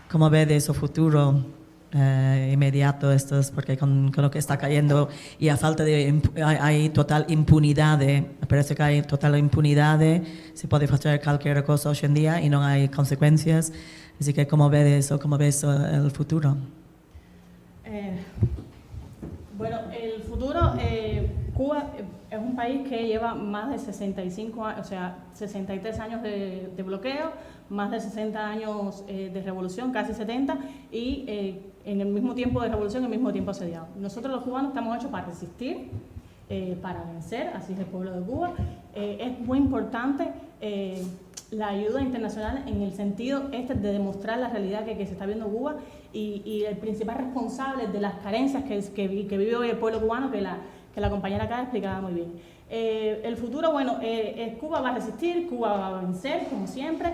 Como vedes o futuro inmediato porque con lo que está cayendo e a falta de hai total impunidade, parece que hai total impunidade, se pode facer calquera cosa hoxe en día e non hai consecuencias, así que como ves el futuro? Bueno, el futuro, Cuba es un país que lleva más de 65 años, o sea, 63 años de bloqueo, más de 60 años de revolución, casi 70, y en el mismo tiempo de revolución, en el mismo tiempo asediado. Nosotros los cubanos estamos hechos para resistir, para vencer, así es el pueblo de Cuba. Es muy importante la ayuda internacional en el sentido de demostrar la realidad que se está viendo en Cuba y el principal responsable de las carencias que vive hoy el pueblo cubano, que la compañera acá explicaba muy bien. El futuro, bueno, Cuba va a resistir, Cuba va a vencer, como siempre,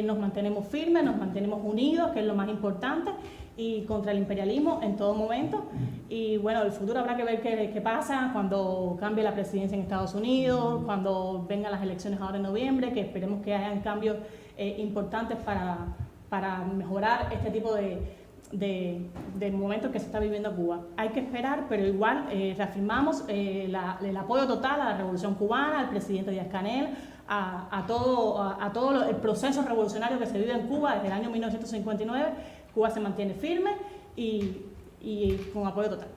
nos mantenemos firmes, nos mantenemos unidos, que es lo más importante, y contra el imperialismo en todo momento. Y bueno, el futuro habrá que ver qué pasa cuando cambie la presidencia en Estados Unidos, cuando vengan las elecciones ahora en noviembre, que esperemos que hayan cambios importantes para mejorar este tipo de momentos que se está viviendo en Cuba. Hay que esperar, pero igual reafirmamos el apoyo total a la revolución cubana, al presidente Díaz-Canel, a todo el proceso revolucionario que se vive en Cuba desde el año 1959. Cuba se mantiene firme y con apoyo total.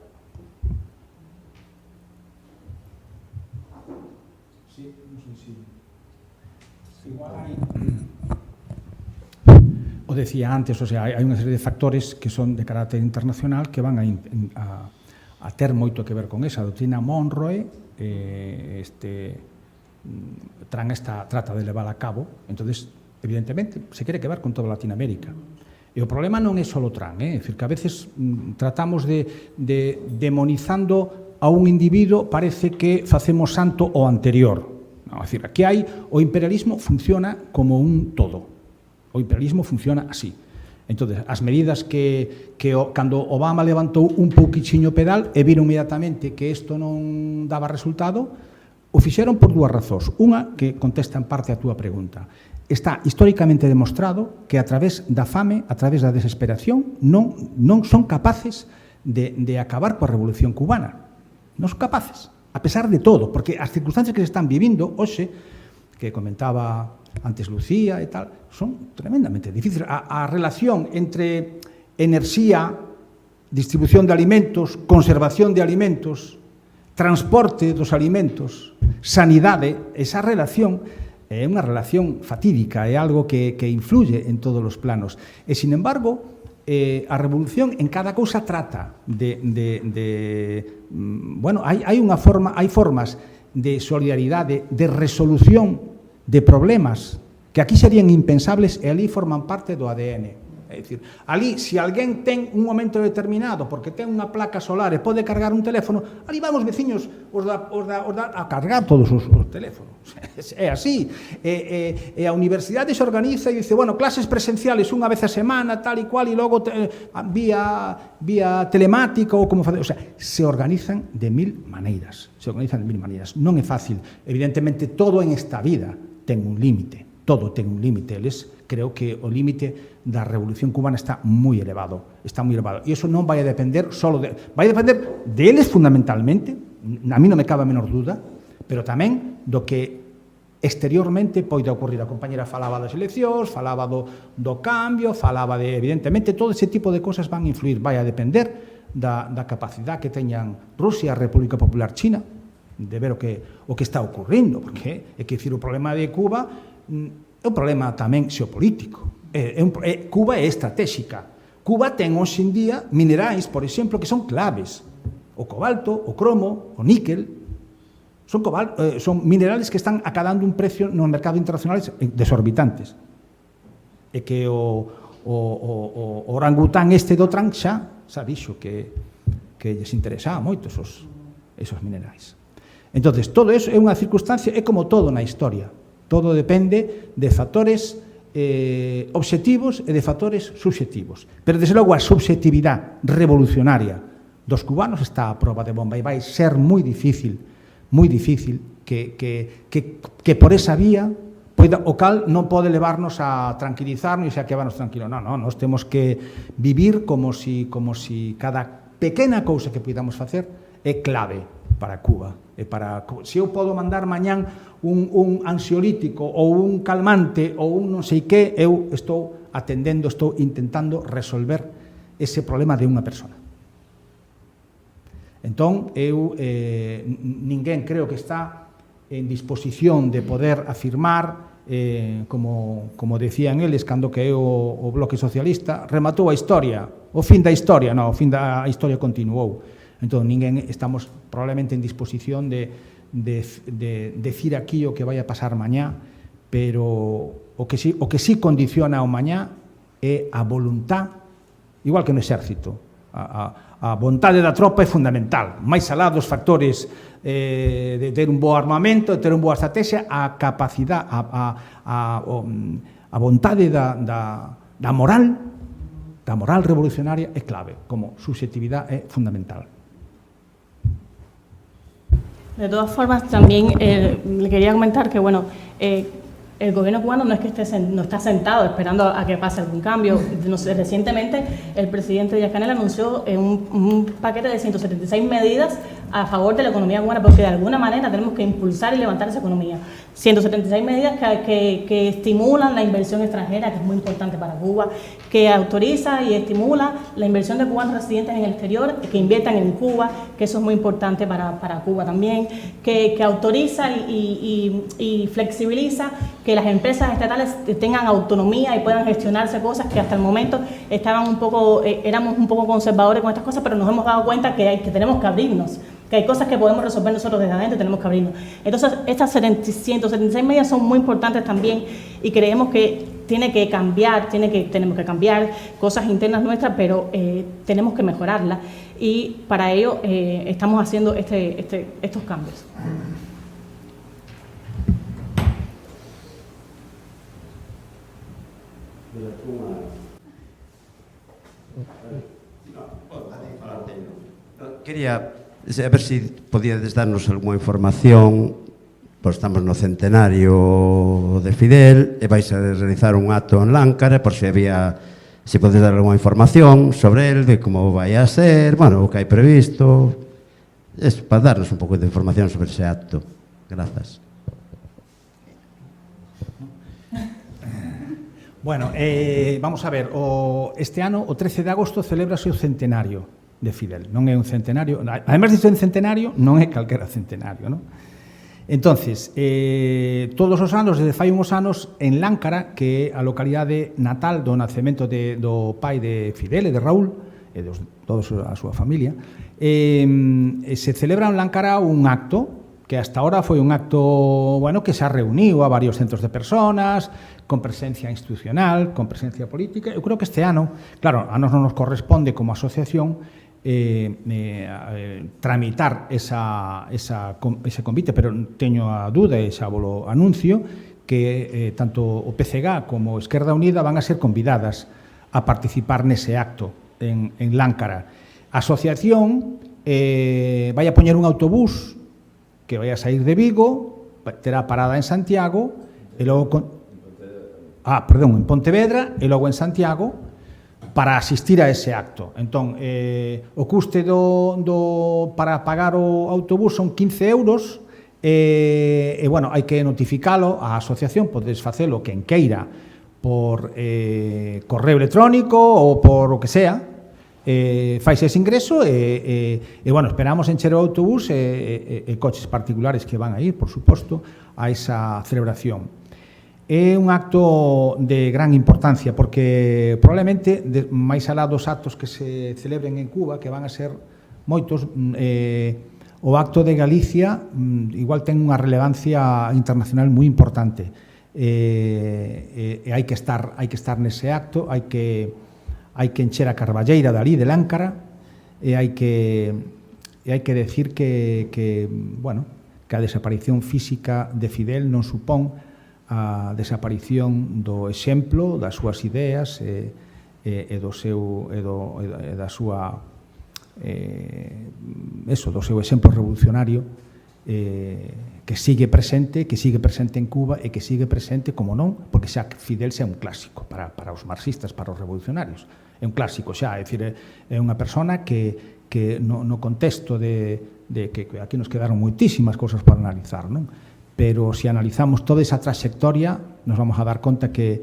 Sí, no sé si... Igual hay... O decía antes, o sea, hai unha serie de factores que son de carácter internacional que van a ter moito que ver con esa doutrina Monroe, trata de levar a cabo. Entonces, evidentemente, se quere que ver con toda Latinoamérica. E o problema non é só o Trump, é dicir, que a veces tratamos de demonizando a un individuo, parece que facemos santo o anterior. Non, é dicir, aquí hai, o imperialismo funciona como un todo. O imperialismo funciona así. Entón, as medidas que cando Obama levantou un pouquichiño pedal e viron inmediatamente que isto non daba resultado, o fixeron por dúas razóns. Unha, que contesta en parte a túa pregunta. está históricamente demostrado que a través da fame, a través da desesperación, non son capaces de acabar coa Revolución Cubana. Non son capaces, a pesar de todo, porque as circunstancias que se están vivindo hoxe, que comentaba antes Lucía e tal, son tremendamente difíciles. A relación entre enerxía, distribución de alimentos, conservación de alimentos, transporte dos alimentos, sanidade, esa relación é unha relación fatídica, é algo que influye en todos os planos. E, sin embargo, a revolución en cada cousa trata bueno, hai formas de solidaridade, de resolución de problemas que aquí serían impensables e ali forman parte do ADN. É dicir, ali, se alguén ten un momento determinado porque ten unha placa solar e pode cargar un teléfono, ali van os veciños a cargar todos os teléfonos. É así. E a universidade se organiza e dice, bueno, clases presenciales unha vez a semana, tal e cual, e logo vía telemática ou como facer. O sea, se organizan de mil maneiras. Non é fácil. Evidentemente, todo en esta vida ten un límite. Todo ten un límite. Creo que o límite da Revolución Cubana está moi elevado. E iso non vai a depender só vai a depender deles fundamentalmente, a mí non me cabe a menor duda, pero tamén do que exteriormente poida ocurrir. A compañera falaba das eleccións, falaba do cambio, falaba de, evidentemente, todo ese tipo de cosas van a influir, vai a depender da capacidade que teñan Rusia e a República Popular China de ver o que está ocurrindo, porque é que dicir, o problema de Cuba é un problema tamén xeopolítico. Cuba é estratégica. Cuba ten hoxe en día minerais, por exemplo, que son claves. O cobalto, o cromo, o níquel, son minerales que están acadando un precio no mercado internacional desorbitantes. E que o orangután este do Tran xa dixo que lles interesaba moito esos minerais. Entón, todo eso é unha circunstancia, é como todo na historia. Todo depende de factores obxectivos e de factores subxectivos. Pero, desde logo, a subxectividade revolucionaria dos cubanos está a prova de bomba e vai ser moi difícil que por esa vía o cal non pode levarnos a tranquilizarnos e a quedarnos tranquilos. Non, nós temos que vivir como si cada pequena cousa que podamos facer é clave para Cuba. Se eu podo mandar mañán un ansiolítico ou un calmante ou un non sei que, eu estou atendendo, estou intentando resolver ese problema de unha persona. Entón, ninguén creo que está en disposición de poder afirmar, como decían eles, cando que o Bloque Socialista rematou a historia, o fin da historia, non, o fin da historia continuou. Entón, ninguén estamos probablemente en disposición de decir aquí o que vai a pasar mañá, pero o que sí condiciona o mañá é a voluntad, igual que no exército. A vontade da tropa é fundamental. Mais alá dos factores de ter un bo armamento, de ter un boa estrategia, a capacidade, a vontade da moral revolucionaria é clave, como subxetividade é fundamental. De todas formas, también le quería comentar que, bueno, el gobierno cubano no es que no está sentado esperando a que pase algún cambio. Recientemente, el presidente Díaz-Canel anunció un paquete de 176 medidas a favor de la economía cubana, porque de alguna manera tenemos que impulsar y levantar esa economía. 176 medidas que estimulan la inversión extranjera, que es muy importante para Cuba, que autoriza y estimula la inversión de cubanos residentes en el exterior, que inviertan en Cuba, que eso es muy importante para Cuba también, que autoriza y flexibiliza que las empresas estatales tengan autonomía y puedan gestionarse cosas que hasta el momento éramos un poco conservadores con estas cosas, pero nos hemos dado cuenta que tenemos que abrirnos, que hay cosas que podemos resolver nosotros desde adentro y tenemos que abrirnos. Entonces, estas 176 medidas son muy importantes también y creemos que tenemos que cambiar cosas internas nuestras, pero tenemos que mejorarlas y para ello estamos haciendo estos cambios. Quería a ver si podíades darnos algunha información pois estamos no centenario de Fidel e vais a realizar un acto en Láncara por se podes dar alguna información sobre el, de como vai a ser, bueno, o que hai previsto, para darnos un pouco de información sobre ese acto. Grazas. Bueno, vamos a ver, este ano, o 13 de agosto, celebrase o centenario de Fidel. Non é un centenario, además de ser un centenario, non é calquera centenario, non? Entonces, todos os anos, desde fai unhos anos, en Láncara, que é a localidade natal do nacemento do pai de Fidel e de Raúl, e de toda a súa familia, se celebra en Láncara un acto que hasta ahora foi un acto, bueno, que se ha reunido a varios centros de personas, con presencia institucional, con presencia política. Eu creo que este ano, claro, a nos non nos corresponde como asociación tramitar ese convite, pero teño a dúda e xa volo anuncio que tanto o PCG como Esquerda Unida van a ser convidadas a participar nese acto en Láncara. A asociación vai a poñer un autobús que vai a sair de Vigo, terá parada en Santiago e logo en Pontevedra e logo en Santiago para asistir a ese acto. Entón, o custe para pagar o autobús son 15 euros e, bueno, hai que notificalo á asociación, podes facelo quen queira por correo electrónico ou por o que sea, faise ese ingreso e, bueno, esperamos encher o autobús e coches particulares que van a ir, por suposto, a esa celebración. É un acto de gran importancia porque probablemente máis alá dos actos que se celebren en Cuba, que van a ser moitos, o acto de Galicia igual ten unha relevancia internacional moi importante e hai que estar nese acto, hai que encher a carballeira dali de Láncara e hai que decir que a desaparición física de Fidel non supón a desaparición do exemplo, das súas ideas e do seu exemplo revolucionario que sigue presente en Cuba e que sigue presente, como non, porque xa Fidel xa é un clásico para os marxistas, para os revolucionarios. É un clásico xa, é dicir, é unha persona que no contexto de que aquí nos quedaron moitísimas cousas para analizar, non? Pero se analizamos toda esa trayectoria nos vamos a dar conta que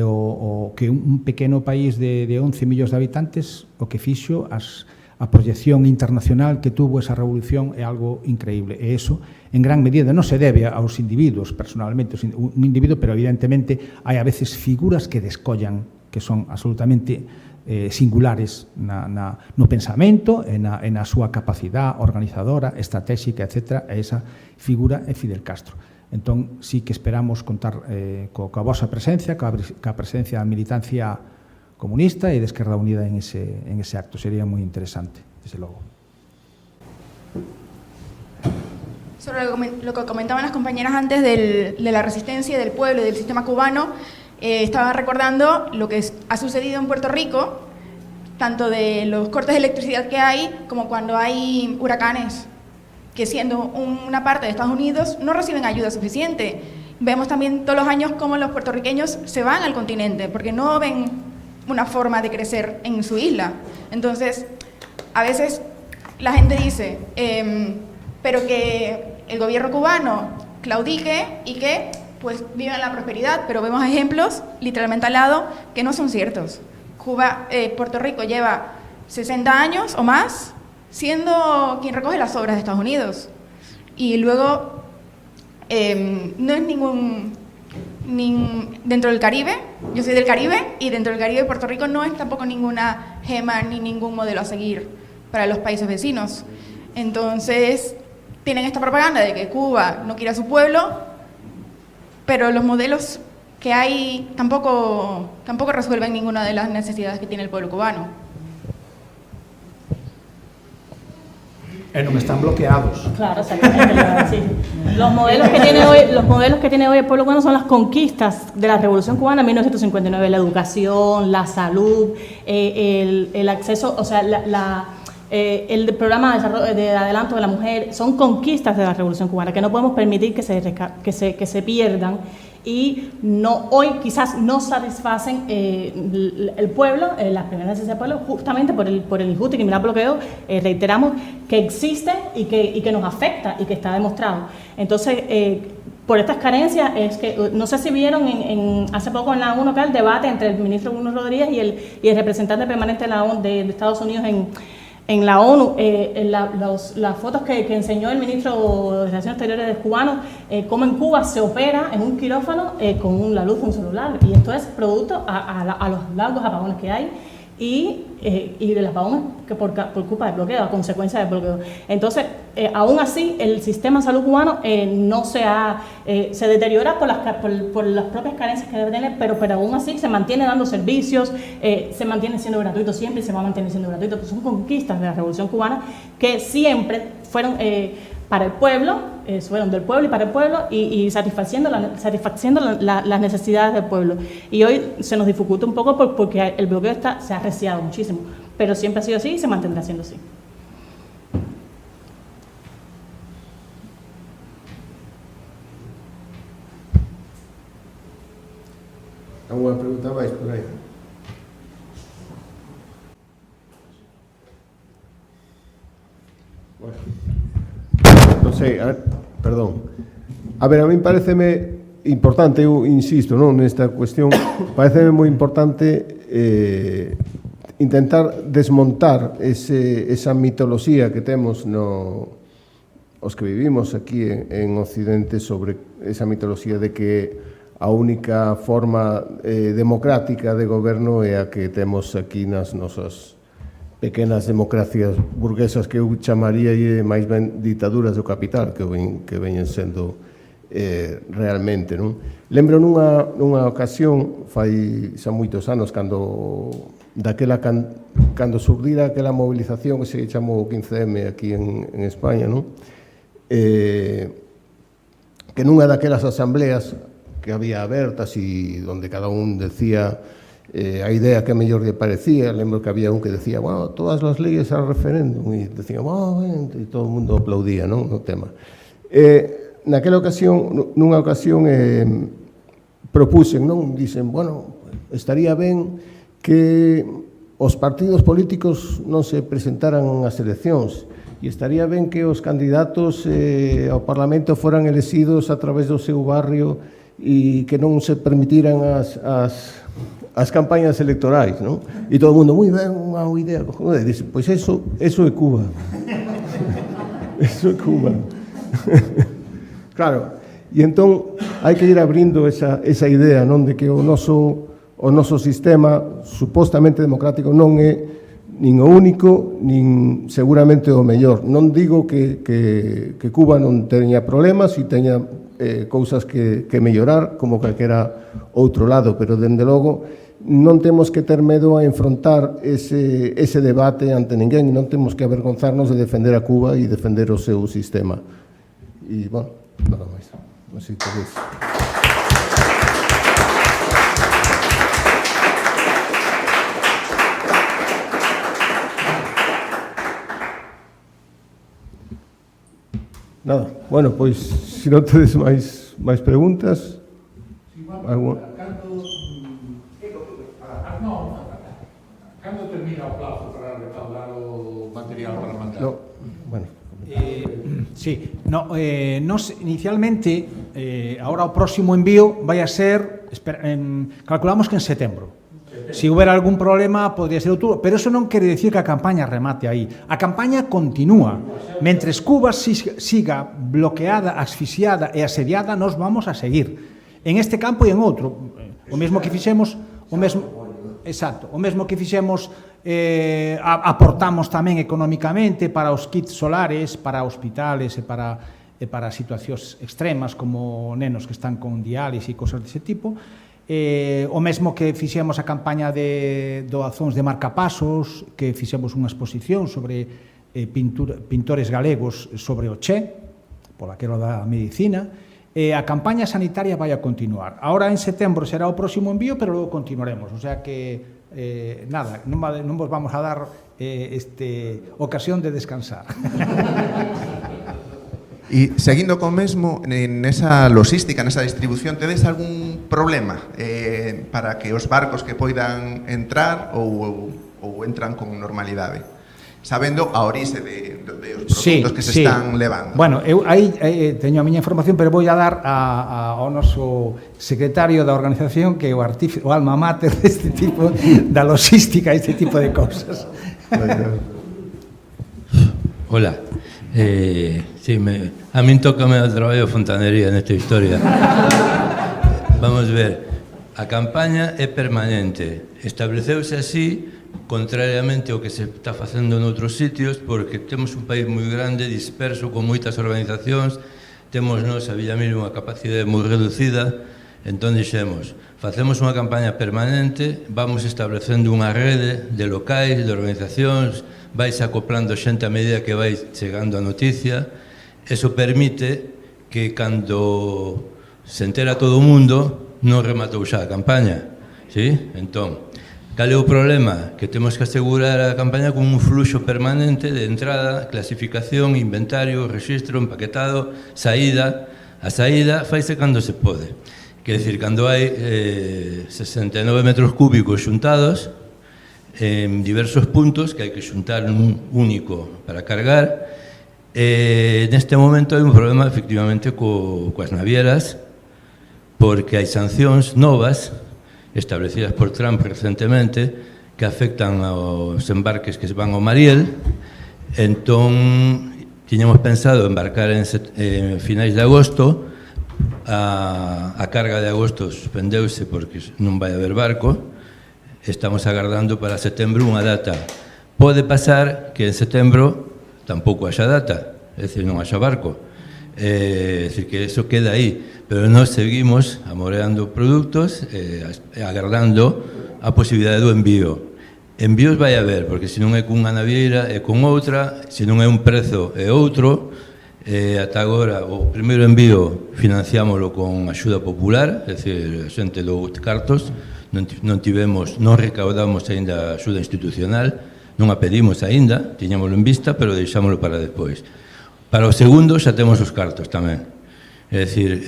un pequeno país de 11 millóns de habitantes o que fixo a proyección internacional que tuvo esa revolución é algo increíble e eso en gran medida non se debe aos individuos personalmente, un individuo, pero evidentemente hai a veces figuras que descollan, que son absolutamente singulares no pensamento e na súa capacidade organizadora, estratégica, etc. E esa figura é Fidel Castro. Entón, sí que esperamos contar coa vosa presencia, coa presencia da militancia comunista e de Esquerda Unida en ese acto. Sería moi interesante, desde logo. Sobre lo que comentaban las compañeras antes de la resistencia del pueblo y del sistema cubano, estaba recordando lo que ha sucedido en Puerto Rico, tanto de los cortes de electricidad que hay, como cuando hay huracanes, que siendo una parte de Estados Unidos no reciben ayuda suficiente. Vemos también todos los años cómo los puertorriqueños se van al continente, porque no ven una forma de crecer en su isla. Entonces, a veces la gente dice, pero que el gobierno cubano claudique y que pues vivan la prosperidad, pero vemos ejemplos literalmente al lado que no son ciertos. Puerto Rico lleva 60 años o más siendo quien recoge las obras de Estados Unidos y luego no es dentro del Caribe, yo soy del Caribe y dentro del Caribe Puerto Rico no es tampoco ninguna gema ni ningún modelo a seguir para los países vecinos. Entonces tienen esta propaganda de que Cuba no quiere a su pueblo, pero los modelos que hay tampoco resuelven ninguna de las necesidades que tiene el pueblo cubano. Non están bloqueados. Claro, exactamente. Sí. Los modelos que tiene hoy el pueblo cubano son las conquistas de la Revolución Cubana en 1959, la educación, la salud, el acceso, o sea, el programa de adelanto de la mujer, son conquistas de la Revolución Cubana que no podemos permitir que se pierdan y hoy quizás no satisfacen el pueblo, las primeras necesidades del pueblo, justamente por el injusto y criminal bloqueo, reiteramos, que existe y que nos afecta y que está demostrado. Entonces, por estas carencias, es que no sé si vieron hace poco en la ONU acá el debate entre el ministro Bruno Rodríguez y el representante permanente de la ONU, de Estados Unidos en la ONU, las fotos que enseñó el ministro de Relaciones Exteriores cubano, cómo en Cuba se opera en un quirófano con la luz de un celular. Y esto es producto a los largos apagones que hay y de los apagones que por culpa del bloqueo, a consecuencia del bloqueo. Entonces, aún así, el sistema de salud cubano no se deteriora por las propias carencias que debe tener, pero aún así se mantiene dando servicios, se mantiene siendo gratuito siempre y se va a mantener siendo gratuito, porque son conquistas de la Revolución Cubana que siempre fueron para el pueblo, fueron del pueblo y para el pueblo y satisfaciendo las necesidades del pueblo. Y hoy se nos dificulta un poco porque el bloqueo se ha arreciado muchísimo, pero siempre ha sido así y se mantendrá siendo así. ¿Alguna pregunta más por ahí? Bueno. No sei, perdón. A ver, a mí pareceme importante, eu insisto, non, nesta cuestión, pareceme moi importante intentar desmontar esa mitoloxía que temos os que vivimos aquí en Occidente sobre esa mitoloxía de que a única forma democrática de goberno é a que temos aquí nas nosas pequenas democracias burguesas que eu chamaría máis ben ditaduras do capital que veñen sendo realmente, non? Lembro nunha ocasión, fai xa moitos anos, cando surdira aquela movilización que se chamou 15M aquí en España, non? Que nunha daquelas asambleas que había abertas e onde cada un decía a idea que mellor lle parecía. Lembro que había un que decía, bueno, todas as leyes al referéndum, e decía, ben, e todo o mundo aplaudía, non, no tema. Naquela ocasión, nunha ocasión, propuxen, non, dicen, bueno, estaría ben que os partidos políticos non se presentaran ás eleccións e estaría ben que os candidatos ao Parlamento foran elexidos a través do seu barrio e que non se permitiran as campañas electorais, non? E todo o mundo, moi ben, unha idea. Dice, pois eso é Cuba. Eso é Cuba. Claro, e entón hai que ir abrindo esa idea, non, de que o noso sistema supostamente democrático non é nin o único, nin seguramente o mellor. Non digo que Cuba non teña problemas e teña cousas que mellorar como calquera outro lado, pero dende logo non temos que ter medo a enfrontar ese debate ante ninguén, non temos que avergonzarnos de defender a Cuba e defender o seu sistema. E, bueno, nada máis. Así que es. Nada, bueno, pois, se non tedes máis preguntas... Cando termina o plazo para recaudar o material para mandar? No, bueno... Sí, nos inicialmente, ahora o próximo envío vai a ser, calculamos que en setembro. Si hubiera algún problema, podría ser outubro, pero eso non quere decir que a campaña remate aí. A campaña continúa. Mentres Cuba siga bloqueada, asfixiada e asediada, nos vamos a seguir. En este campo e en outro. O mesmo que fixemos, exacto, o mesmo que fixemos, aportamos tamén económicamente para os kits solares, para hospitales e para situacións extremas como nenos que están con diálisis e cosas dese tipo. O mesmo que fixemos a campaña de doazóns de marcapasos, que fixemos unha exposición sobre pintores galegos sobre o Che, pola que era da medicina. A campaña sanitaria vai a continuar. Ahora en setembro será o próximo envío, pero logo continuaremos. O sea que nada, non vos vamos a dar ocasión de descansar. E seguindo co mesmo, nesa logística, nesa distribución, tedes algún problema para que os barcos que poidan entrar ou entran con normalidade? Sabendo a orixe dos produtos que se están levando. Bueno, eu aí teño a miña información, pero vou a dar ao noso secretario da organización, que é o alma mater deste tipo, da logística, este tipo de cousas. Hola. Sí, a min tócame o traballo de fontanería nesta historia. Vamos ver, a campaña é permanente. Estableceuse así, contrariamente ao que se está facendo noutros sitios, porque temos un país moi grande, disperso, con moitas organizacións, temos nos a Villamil unha capacidade moi reducida, entón dixemos, facemos unha campaña permanente, vamos establecendo unha rede de locais, de organizacións, vais acoplando xente a medida que vai chegando a noticia. Eso permite que cando se entera todo o mundo non rematou xa a campaña, ¿sí? Entón, cal é o problema? Que temos que asegurar a campaña con un fluxo permanente de entrada, clasificación, inventario, registro, empaquetado, saída. A saída faise cando se pode. Quer dicir, cando hai 69 metros cúbicos xuntados en diversos puntos que hai que xuntar nun único para cargar. Neste momento hai un problema efectivamente coas navieras, porque hai sancións novas establecidas por Trump recentemente que afectan aos embarques que se van ao Mariel. Entón, tiñamos pensado embarcar en finais de agosto. A carga de agosto suspendeuse porque non vai haber barco. Estamos agardando para setembro unha data. Pode pasar que en setembro tampouco haxa data, é dicir, non haxa barco. É dicir, que eso queda aí. Pero nós seguimos amoreando produtos, agardando a posibilidade do envío. Envíos vai haber, porque se non é cunha navieira é con outra, se non é un prezo é outro. Ata agora, o primeiro envío financiámoslo con axuda popular, é dicir, a xente dou cartos, non recaudamos aínda axuda institucional, non a pedimos aínda, tiñámoslo en vista, pero deixámoslo para despois. Para o segundo xa temos os cartos tamén. É dicir,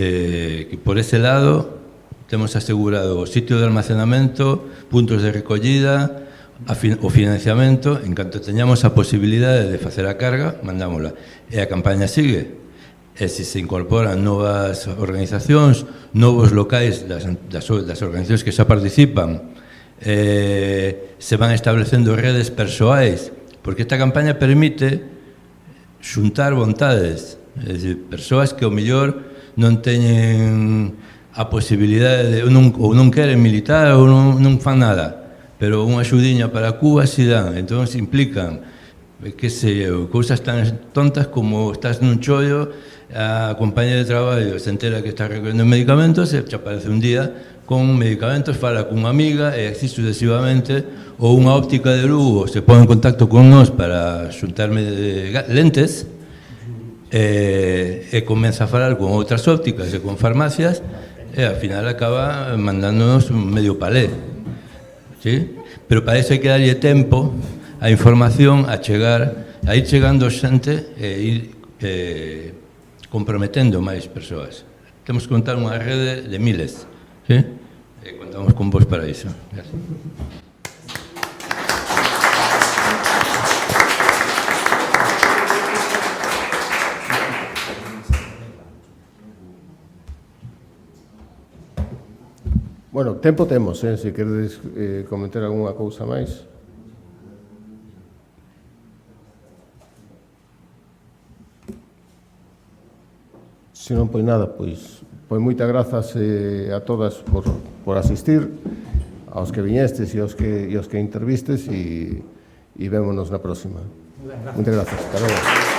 que por ese lado temos asegurado o sitio de almacenamento, puntos de recollida, o financiamento. En canto teñamos a posibilidade de facer a carga, mandámola. E a campaña sigue. E se se incorporan novas organizacións, novos locais das organizacións que xa participan, se van establecendo redes persoais, porque esta campaña permite xuntar vontades, é dicir, persoas que ao mellor non teñen a posibilidade de, ou non queren militar ou non fan nada, pero unha axudiña para Cuba si dan. Entón se implican, que sei eu, cousas tan tontas como estás nun chollo, a compañía de traballo se entera que está recollendo medicamentos e te aparece un día con medicamentos, fala cunha amiga e así sucesivamente, ou unha óptica de Lugo se pon en contacto con nós para xuntarme lentes e comeza a falar con outras ópticas e con farmacias e ao final acaba mandándonos un medio palé, ¿sí? Pero para iso hai que darlle tempo a información a chegar, a ir chegando xente e ir comprometendo máis persoas. Temos que contar unha rede de miles, ¿sí? E contamos con vos para iso. Gracias. Bueno, tempo temos, se queredes comentar algunha cousa máis. Se non, pois nada, pois moitas grazas a todas por asistir, aos que viñestes e aos que intervistes, e vémonos na próxima. Moitas grazas. Hasta logo.